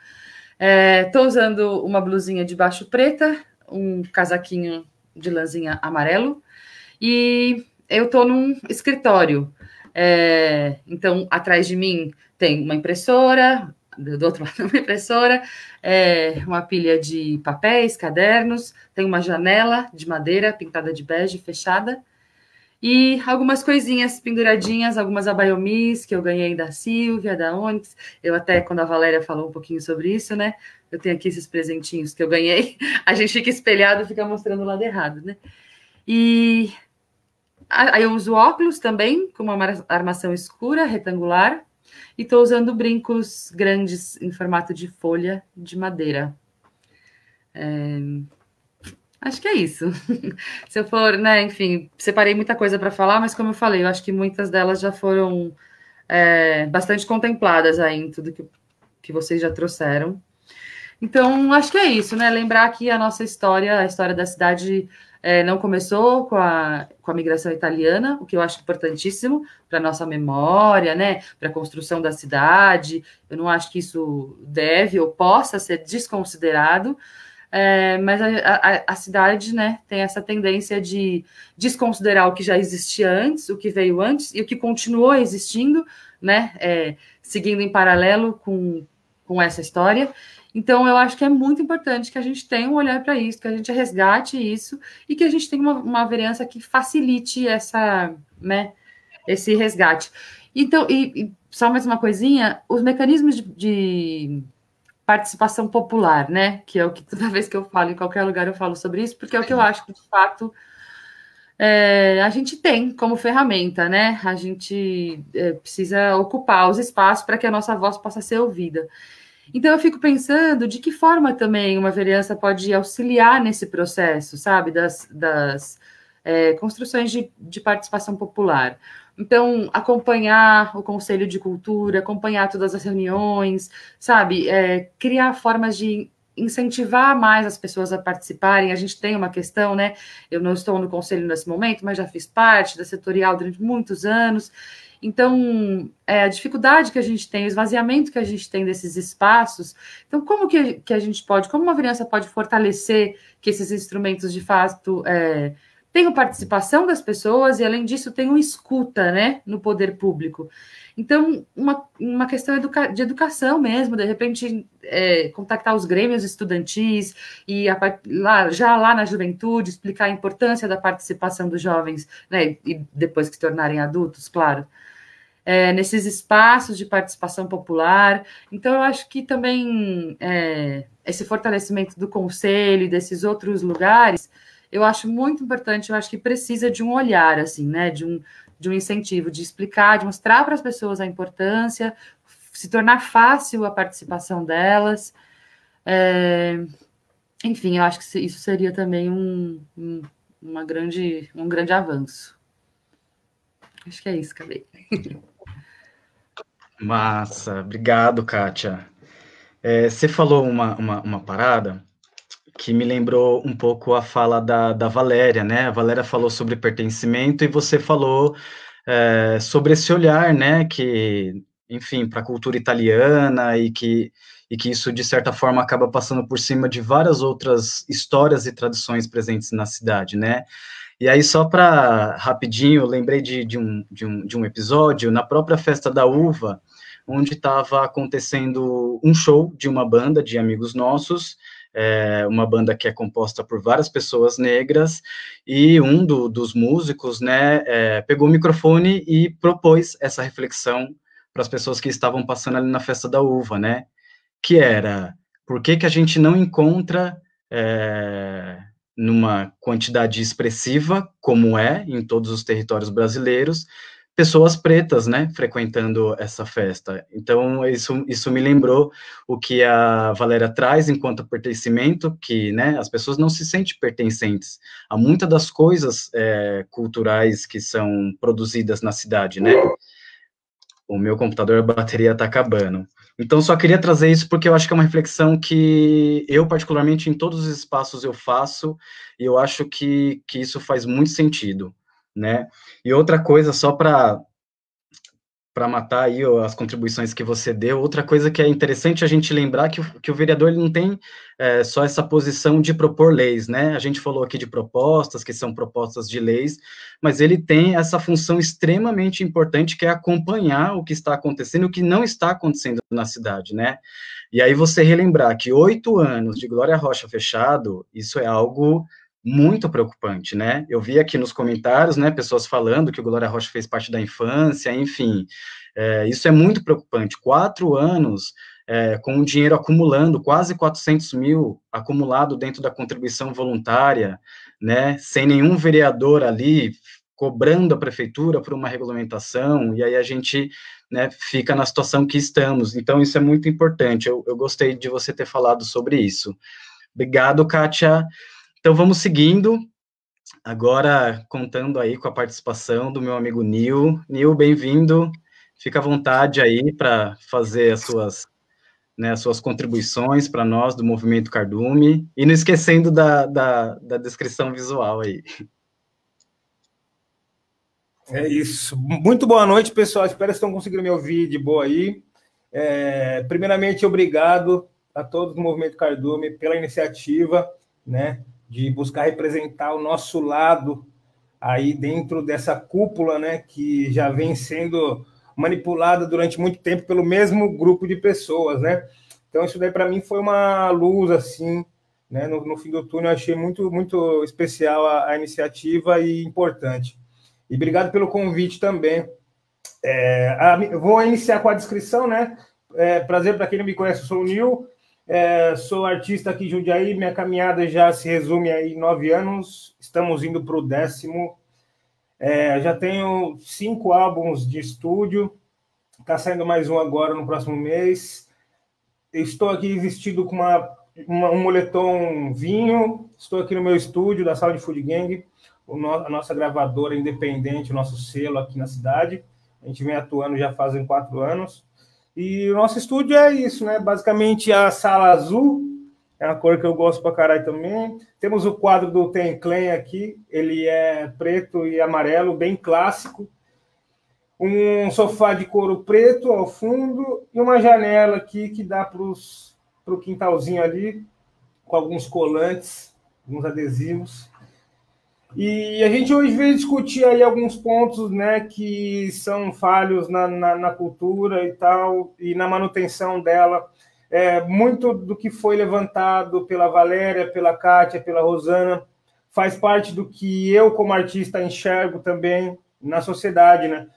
Estou usando uma blusinha de baixo preta, um casaquinho de lãzinha amarelo, e eu estou num escritório. Então, atrás de mim tem uma impressora, do outro lado uma impressora, uma pilha de papéis, cadernos, tem uma janela de madeira pintada de bege, fechada, e algumas coisinhas penduradinhas, algumas abaiomis que eu ganhei da Silvia, da Onyx. Eu até, quando a Valéria falou um pouquinho sobre isso, né? Eu tenho aqui esses presentinhos que eu ganhei. A gente fica espelhado, fica mostrando o lado errado, né? E aí eu uso óculos também, com uma armação escura, retangular, e estou usando brincos grandes em formato de folha de madeira. Acho que é isso. Se eu for, né, enfim, separei muita coisa para falar, mas como eu falei, eu acho que muitas delas já foram bastante contempladas aí em tudo que vocês já trouxeram. Então, acho que é isso, né? Lembrar que a nossa história, a história da cidade, não começou com a migração italiana, o que eu acho importantíssimo para a nossa memória, né? Para a construção da cidade. Eu não acho que isso deve ou possa ser desconsiderado. Mas a cidade, né, tem essa tendência de desconsiderar o que já existia antes, o que veio antes e o que continuou existindo, né, seguindo em paralelo com essa história. Então, eu acho que é muito importante que a gente tenha um olhar para isso, que a gente resgate isso e que a gente tenha uma vereança que facilite esse resgate. Então, e só mais uma coisinha, os mecanismos de participação popular, né? Que é o que toda vez que eu falo, em qualquer lugar eu falo sobre isso, porque é o que eu acho que, de fato, a gente tem como ferramenta, né? A gente precisa ocupar os espaços para que a nossa voz possa ser ouvida. Então, eu fico pensando de que forma também uma vereança pode auxiliar nesse processo, sabe? Das construções de participação popular. Então, acompanhar o Conselho de Cultura, acompanhar todas as reuniões, sabe? Criar formas de incentivar mais as pessoas a participarem. A gente tem uma questão, né? Eu não estou no Conselho nesse momento, mas já fiz parte da setorial durante muitos anos. Então, a dificuldade que a gente tem, o esvaziamento que a gente tem desses espaços. Então, como que a gente pode, como uma vereança pode fortalecer que esses instrumentos, de fato, tenham participação das pessoas e, além disso, tenham escuta, né, no poder público. Então, uma questão de educação mesmo, de repente, contactar os grêmios estudantis e lá na juventude, explicar a importância da participação dos jovens, né, e depois que se tornarem adultos, claro, nesses espaços de participação popular. Então, eu acho que também esse fortalecimento do conselho e desses outros lugares, eu acho muito importante, eu acho que precisa de um olhar, assim, né, de um incentivo, de explicar, de mostrar para as pessoas a importância, se tornar fácil a participação delas. Enfim, eu acho que isso seria também um grande avanço. Acho que é isso, acabei. Massa, obrigado, Kátia. Você falou uma parada que me lembrou um pouco a fala da Valéria, né? A Valéria falou sobre pertencimento e você falou sobre esse olhar, né? Que, enfim, para a cultura italiana e que isso, de certa forma, acaba passando por cima de várias outras histórias e tradições presentes na cidade, né? E aí, só para, rapidinho, eu lembrei de um episódio na própria Festa da Uva, onde estava acontecendo um show de uma banda de amigos nossos, uma banda que é composta por várias pessoas negras, e um dos músicos, né, pegou o microfone e propôs essa reflexão para as pessoas que estavam passando ali na festa da uva, né? Que era, por que que a gente não encontra numa quantidade expressiva, como é em todos os territórios brasileiros, pessoas pretas, né, frequentando essa festa. Então, isso me lembrou o que a Valéria traz enquanto pertencimento, que, né, as pessoas não se sentem pertencentes a muitas das coisas culturais que são produzidas na cidade, né. O meu computador, a bateria está acabando. Então, só queria trazer isso porque eu acho que é uma reflexão que eu, particularmente, em todos os espaços eu faço, e eu acho que isso faz muito sentido, né? E outra coisa, só para matar aí as contribuições que você deu, outra coisa que é interessante a gente lembrar que o vereador ele não tem só essa posição de propor leis, né? A gente falou aqui de propostas, que são propostas de leis, mas ele tem essa função extremamente importante, que é acompanhar o que está acontecendo e o que não está acontecendo na cidade, né? E aí você relembrar que 8 anos de Glória Rocha fechado, isso é algo muito preocupante, né? Eu vi aqui nos comentários, né, pessoas falando que o Glória Rocha fez parte da infância, enfim, isso é muito preocupante. 4 anos com o dinheiro acumulando, quase 400 mil acumulado dentro da contribuição voluntária, né, sem nenhum vereador ali cobrando a prefeitura por uma regulamentação, e aí a gente, né, fica na situação que estamos. Então, isso é muito importante. Eu gostei de você ter falado sobre isso. Obrigado, Kátia. Então, vamos seguindo, agora contando aí com a participação do meu amigo Nil. Nil, bem-vindo, fica à vontade aí para fazer as suas contribuições para nós do Movimento Cardume, e não esquecendo da descrição visual aí. É isso. Muito boa noite, pessoal, espero que estão conseguindo me ouvir de boa aí. Primeiramente, obrigado a todos do Movimento Cardume pela iniciativa, né, de buscar representar o nosso lado aí dentro dessa cúpula, né, que já vem sendo manipulada durante muito tempo pelo mesmo grupo de pessoas, né? Então, isso daí para mim foi uma luz, assim, né, no fim do túnel. Eu achei muito, muito especial a iniciativa e importante. E obrigado pelo convite também. Eu vou iniciar com a descrição, né? Prazer para quem não me conhece, eu sou o Nil. Sou artista aqui em Jundiaí, minha caminhada já se resume aí em 9 anos, estamos indo para o 10º. Já tenho 5 álbuns de estúdio, está saindo mais um agora no próximo mês. Estou aqui vestido com um moletom vinho, estou aqui no meu estúdio da Sound Food Gang, a nossa gravadora independente, o nosso selo aqui na cidade. A gente vem atuando já fazem 4 anos. E o nosso estúdio é isso, né? Basicamente a sala azul, é uma cor que eu gosto pra caralho também. Temos o quadro do Ten Clan aqui, ele é preto e amarelo, bem clássico. Um sofá de couro preto ao fundo e uma janela aqui que dá para o quintalzinho ali, com alguns colantes, alguns adesivos. E a gente hoje veio discutir aí alguns pontos, né, que são falhos na cultura e tal, e na manutenção dela. Muito do que foi levantado pela Valéria, pela Kátia, pela Rosana, faz parte do que eu, como artista, enxergo também na sociedade, né?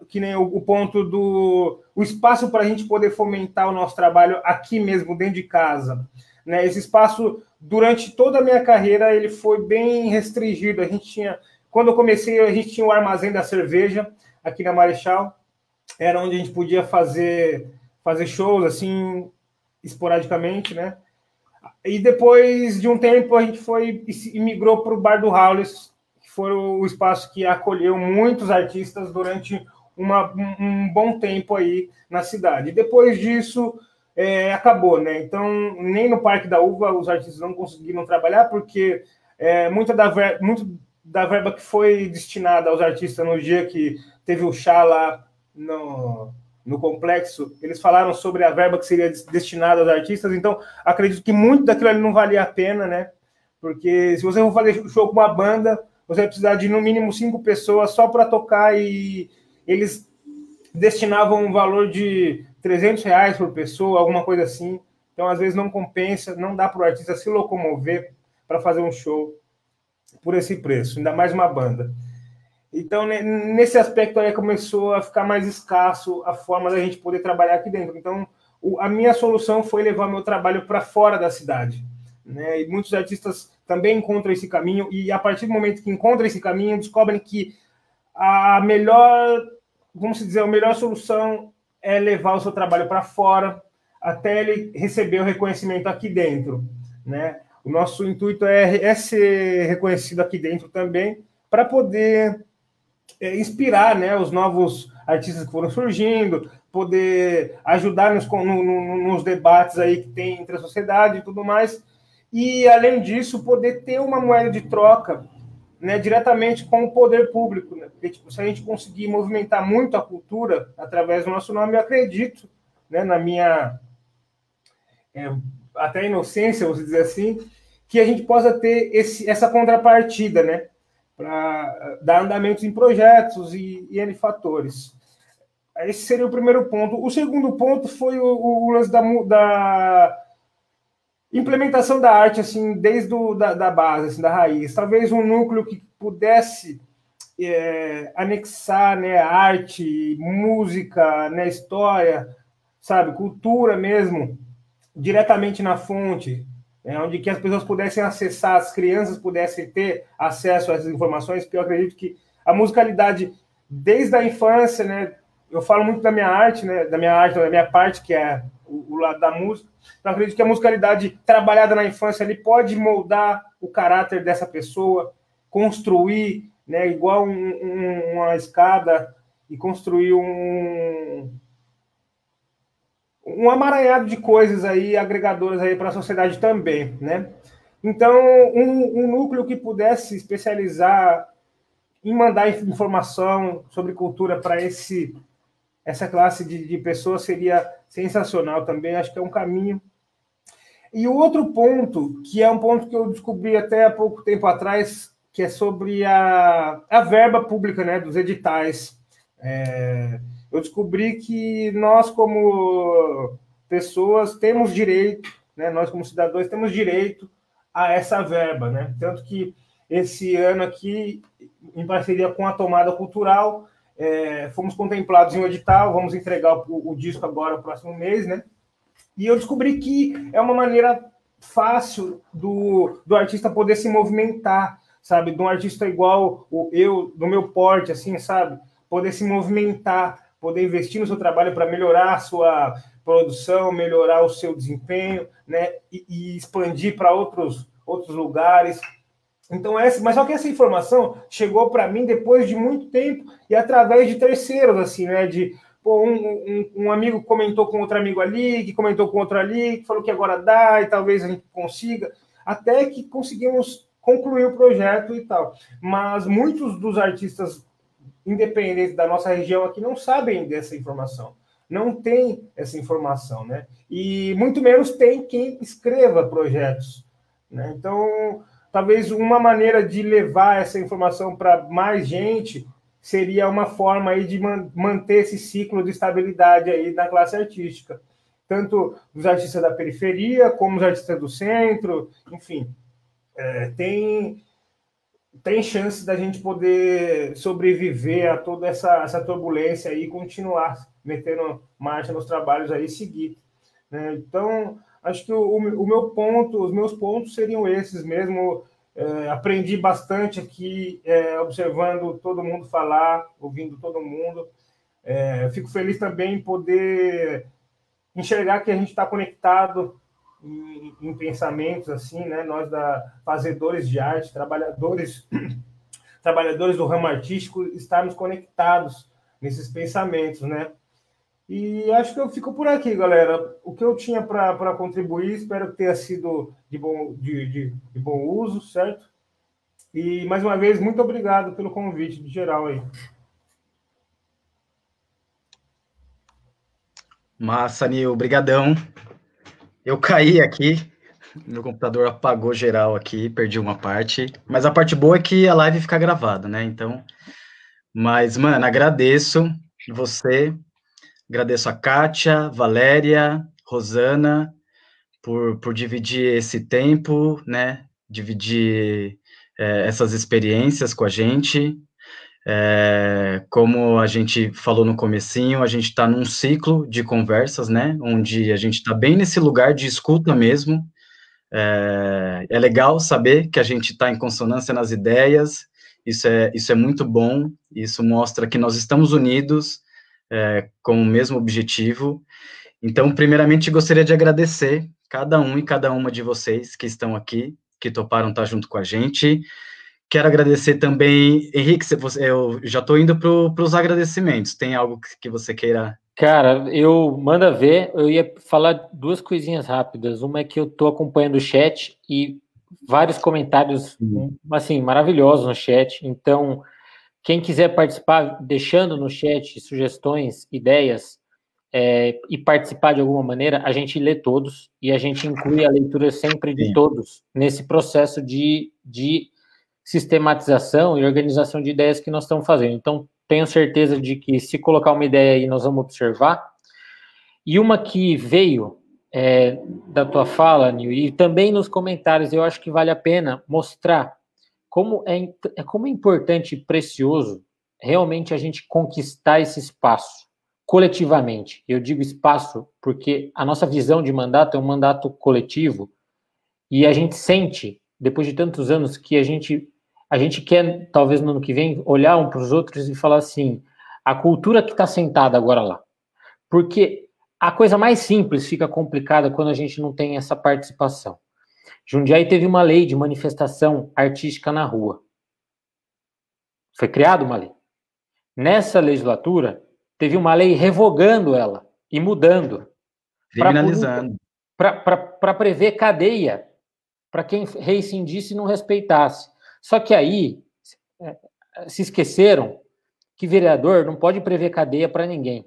Que nem o ponto o espaço para a gente poder fomentar o nosso trabalho aqui mesmo, dentro de casa, né? Esse espaço, durante toda a minha carreira, ele foi bem restringido. Quando eu comecei, a gente tinha o armazém da cerveja aqui na Marechal, era onde a gente podia fazer shows, assim, esporadicamente, né? E depois de um tempo, a gente migrou para o Bar do Howlers, que foi o espaço que acolheu muitos artistas durante um bom tempo aí na cidade. E depois disso, acabou, né? Então, nem no Parque da Uva os artistas não conseguiram trabalhar, porque muito da verba que foi destinada aos artistas no dia que teve o chá lá no complexo, eles falaram sobre a verba que seria destinada aos artistas. Então, acredito que muito daquilo ali não valia a pena, né? Porque se você for fazer show com uma banda, você vai precisar de, no mínimo, 5 pessoas só para tocar, e eles destinavam um valor de R$300 por pessoa, alguma coisa assim. Então, às vezes, não compensa, não dá para o artista se locomover para fazer um show por esse preço, ainda mais uma banda. Então, nesse aspecto aí começou a ficar mais escasso a forma da gente poder trabalhar aqui dentro. Então, a minha solução foi levar meu trabalho para fora da cidade, né? E muitos artistas também encontram esse caminho, e a partir do momento que encontram esse caminho, descobrem que a melhor, vamos dizer, a melhor solução é levar o seu trabalho para fora, até ele receber o reconhecimento aqui dentro, né? O nosso intuito é ser reconhecido aqui dentro também, para poder inspirar, né, os novos artistas que foram surgindo, poder ajudar nos debates aí que tem entre a sociedade e tudo mais, e, além disso, poder ter uma moeda de troca, né, diretamente com o poder público, né? Porque, tipo, se a gente conseguir movimentar muito a cultura através do nosso nome, eu acredito, né, na minha até inocência, vou dizer assim, que a gente possa ter essa contrapartida, né, para dar andamento em projetos e N fatores. Esse seria o primeiro ponto. O segundo ponto foi o lance da implementação da arte, assim, desde da base, assim, da raiz. Talvez um núcleo que pudesse anexar, né, arte, música, né, história, sabe, cultura mesmo, diretamente na fonte, onde que as pessoas pudessem acessar, as crianças pudessem ter acesso a essas informações, porque eu acredito que a musicalidade, desde a infância, né, eu falo muito da minha arte, né, da minha parte, que é o lado da música, então eu acredito que a musicalidade trabalhada na infância ali pode moldar o caráter dessa pessoa, construir, né, igual uma escada, e construir um amaranhado de coisas aí, agregadoras aí para a sociedade também, né? Então, um núcleo que pudesse especializar em mandar informação sobre cultura para essa classe de pessoas seria sensacional também, acho que é um caminho. E o outro ponto, que é um ponto que eu descobri até há pouco tempo atrás, que é sobre a verba pública, né, dos editais. Eu descobri que nós, como pessoas, temos direito, né, nós, como cidadãos, temos direito a essa verba, né? Tanto que esse ano aqui, em parceria com a Tomada Cultural, fomos contemplados em um edital, vamos entregar o disco agora, no próximo mês, né? E eu descobri que é uma maneira fácil do artista poder se movimentar, sabe? De um artista igual eu, do meu porte, assim, sabe? Poder se movimentar, poder investir no seu trabalho para melhorar a sua produção, melhorar o seu desempenho, né? E expandir para outros lugares. Então, mas só que essa informação chegou para mim depois de muito tempo e através de terceiros, assim, né? De um amigo comentou com outro amigo ali, que comentou com outro ali, que falou que agora dá e talvez a gente consiga, até que conseguimos concluir o projeto e tal. Mas muitos dos artistas independentes da nossa região aqui não sabem dessa informação, não tem essa informação, né? E muito menos tem quem escreva projetos, né? Então, talvez uma maneira de levar essa informação para mais gente seria uma forma aí de manter esse ciclo de estabilidade aí na classe artística, tanto dos artistas da periferia como os artistas do centro, enfim, tem chance da gente poder sobreviver a toda essa turbulência aí e continuar metendo marcha nos trabalhos aí e seguir, né? Então, acho que os meus pontos seriam esses mesmo. Aprendi bastante aqui, observando todo mundo falar, ouvindo todo mundo. Fico feliz também em poder enxergar que a gente está conectado em pensamentos, assim, né? Nós, fazedores de arte, trabalhadores do ramo artístico, estarmos conectados nesses pensamentos, né? E acho que eu fico por aqui, galera. O que eu tinha para contribuir, espero que tenha sido de bom uso, certo? E, mais uma vez, muito obrigado pelo convite de geral aí. Massa, Nil, brigadão. Eu caí aqui, meu computador apagou geral aqui, perdi uma parte, mas a parte boa é que a live fica gravada, né? Então, mas, mano, agradeço você, agradeço a Kátia, Valéria, Rosana, por dividir esse tempo, né? Dividir essas experiências com a gente. Como a gente falou no comecinho, a gente está num ciclo de conversas, né, onde a gente está bem nesse lugar de escuta mesmo. É legal saber que a gente está em consonância nas ideias, isso é muito bom, isso mostra que nós estamos unidos com o mesmo objetivo. Então, primeiramente, gostaria de agradecer cada um e cada uma de vocês que estão aqui, que toparam estar junto com a gente. Quero agradecer também, Henrique, eu já estou indo para os agradecimentos, tem algo que você queira... Cara, manda ver, eu ia falar duas coisinhas rápidas. Uma é que eu estou acompanhando o chat e vários comentários, assim, maravilhosos no chat. Então, quem quiser participar, deixando no chat sugestões, ideias, e participar de alguma maneira, a gente lê todos e a gente inclui a leitura sempre de todos nesse processo de sistematização e organização de ideias que nós estamos fazendo. Então, tenho certeza de que se colocar uma ideia aí, nós vamos observar. E uma que veio da tua fala, Nil, e também nos comentários, eu acho que vale a pena mostrar como é importante e precioso realmente a gente conquistar esse espaço coletivamente. Eu digo espaço porque a nossa visão de mandato é um mandato coletivo e a gente sente, depois de tantos anos, que a gente quer, talvez no ano que vem, olhar um para os outros e falar assim, a cultura que está sentada agora lá. Porque a coisa mais simples fica complicada quando a gente não tem essa participação. Jundiaí teve uma lei de manifestação artística na rua. Foi criada uma lei. Nessa legislatura, teve uma lei revogando ela e mudando. Criminalizando. Para prever cadeia para quem rescindisse e não respeitasse. Só que aí se esqueceram que vereador não pode prever cadeia para ninguém.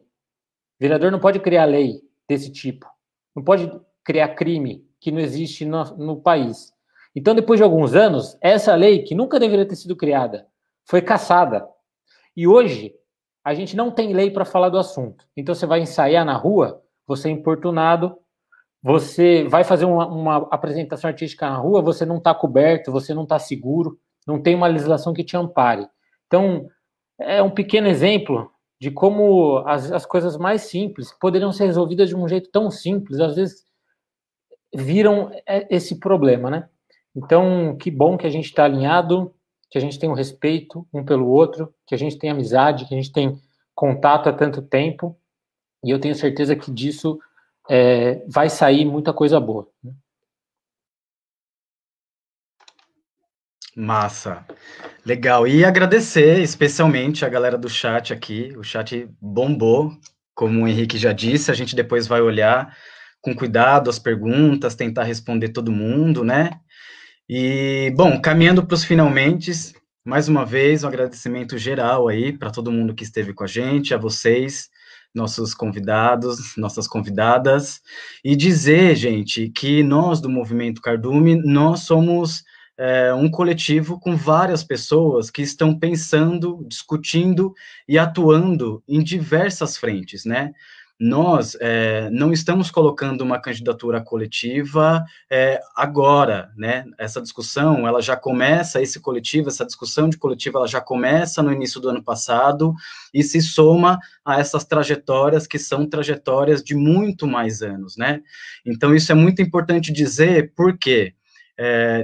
Vereador não pode criar lei desse tipo. Não pode criar crime que não existe no país. Então, depois de alguns anos, essa lei, que nunca deveria ter sido criada, foi cassada. E hoje, a gente não tem lei para falar do assunto. Então, você vai ensaiar na rua, você é importunado, você vai fazer uma apresentação artística na rua, você não está coberto, você não está seguro, não tem uma legislação que te ampare. Então, é um pequeno exemplo de como as coisas mais simples poderiam ser resolvidas de um jeito tão simples, às vezes viram esse problema, né? Então, que bom que a gente está alinhado, que a gente tem um respeito um pelo outro, que a gente tem amizade, que a gente tem contato há tanto tempo, e eu tenho certeza que disso vai sair muita coisa boa. Massa. Legal. E agradecer especialmente a galera do chat aqui. O chat bombou, como o Henrique já disse, a gente depois vai olhar com cuidado as perguntas, tentar responder todo mundo, né? E, bom, caminhando para os finalmente, mais uma vez, um agradecimento geral aí para todo mundo que esteve com a gente, a vocês, nossos convidados, nossas convidadas, e dizer, gente, que nós do Movimento Cardume, nós somos um coletivo com várias pessoas que estão pensando, discutindo e atuando em diversas frentes, né? Nós não estamos colocando uma candidatura coletiva agora, né? Essa discussão, ela já começa, esse coletivo, essa discussão de coletivo, ela já começa no início do ano passado e se soma a essas trajetórias que são trajetórias de muito mais anos, né? Então, isso é muito importante dizer, porque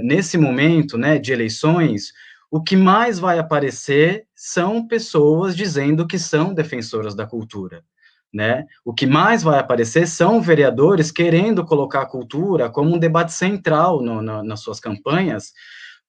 nesse momento, né, de eleições, o que mais vai aparecer são pessoas dizendo que são defensoras da cultura, né? O que mais vai aparecer são vereadores querendo colocar a cultura como um debate central nas suas campanhas,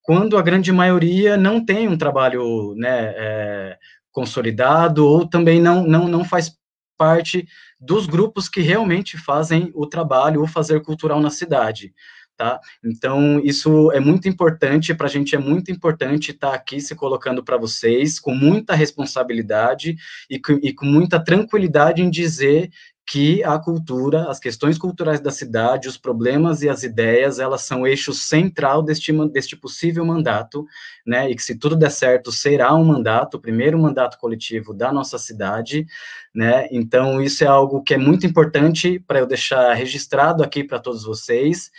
quando a grande maioria não tem um trabalho, né, consolidado, ou também não faz parte dos grupos que realmente fazem o trabalho, o fazer cultural na cidade. Tá? Então, isso é muito importante, para a gente é muito importante estar aqui se colocando para vocês, com muita responsabilidade e com muita tranquilidade em dizer que a cultura, as questões culturais da cidade, os problemas e as ideias, elas são o eixo central deste possível mandato, né, e que se tudo der certo, será um mandato, o primeiro mandato coletivo da nossa cidade, né, então isso é algo que é muito importante para eu deixar registrado aqui para todos vocês.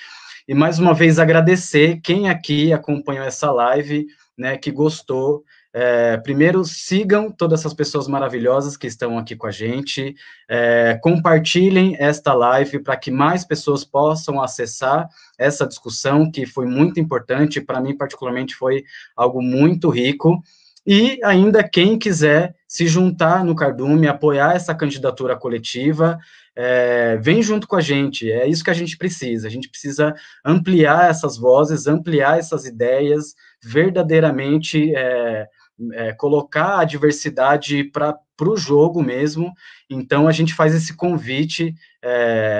E, mais uma vez, agradecer quem aqui acompanhou essa live, né, que gostou Primeiro, sigam todas essas pessoas maravilhosas que estão aqui com a gente, compartilhem esta live para que mais pessoas possam acessar essa discussão, que foi muito importante, para mim, particularmente, foi algo muito rico. E ainda quem quiser se juntar no Cardume, apoiar essa candidatura coletiva, vem junto com a gente, é isso que a gente precisa ampliar essas vozes, ampliar essas ideias, verdadeiramente colocar a diversidade para o jogo mesmo. Então a gente faz esse convite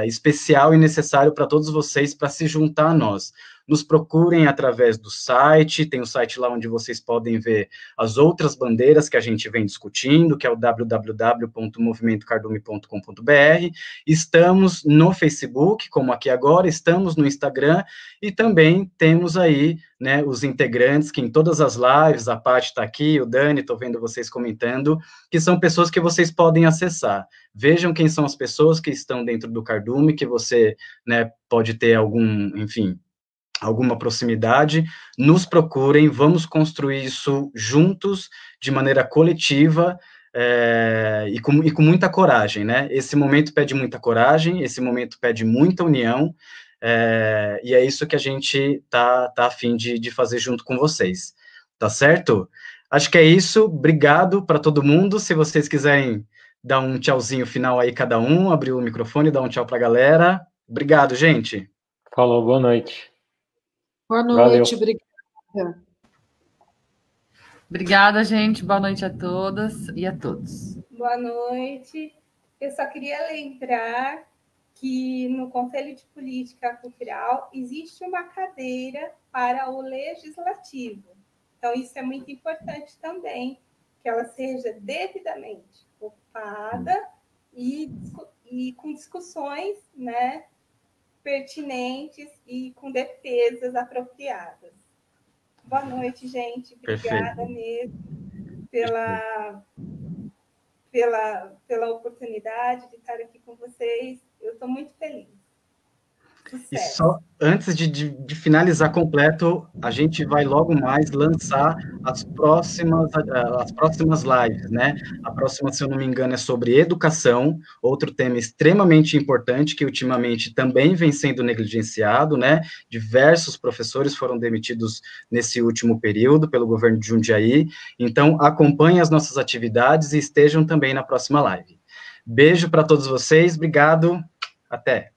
especial e necessário para todos vocês para se juntar a nós. Nos procurem através do site, tem o site lá onde vocês podem ver as outras bandeiras que a gente vem discutindo, que é o www.movimentocardume.com.br. Estamos no Facebook, como aqui agora, estamos no Instagram, e também temos aí, né, os integrantes, que em todas as lives, a Paty está aqui, o Dani, estou vendo vocês comentando, que são pessoas que vocês podem acessar. Vejam quem são as pessoas que estão dentro do Cardume, que você, né, pode ter alguma proximidade, nos procurem, vamos construir isso juntos, de maneira coletiva, e com muita coragem, né? Esse momento pede muita coragem, esse momento pede muita união, e é isso que a gente tá a fim de fazer junto com vocês, tá certo? Acho que é isso, obrigado para todo mundo. Se vocês quiserem dar um tchauzinho final aí, cada um, abrir o microfone, dar um tchau para a galera. Obrigado, gente. Falou, boa noite. Boa noite, obrigada. Obrigada, gente. Boa noite a todas e a todos. Boa noite. Eu só queria lembrar que no Conselho de Política Cultural existe uma cadeira para o Legislativo. Então, isso é muito importante também, que ela seja devidamente ocupada e com discussões, né, pertinentes e com defesas apropriadas. Boa noite, gente. Obrigada Perfeito. Mesmo pela oportunidade de estar aqui com vocês. Eu estou muito feliz. Sucesso. E só antes de finalizar completo, a gente vai logo mais lançar as próximas lives, né? A próxima, se eu não me engano, é sobre educação, outro tema extremamente importante que ultimamente também vem sendo negligenciado, né? Diversos professores foram demitidos nesse último período pelo governo de Jundiaí. Então, acompanhem as nossas atividades e estejam também na próxima live. Beijo para todos vocês, obrigado, até!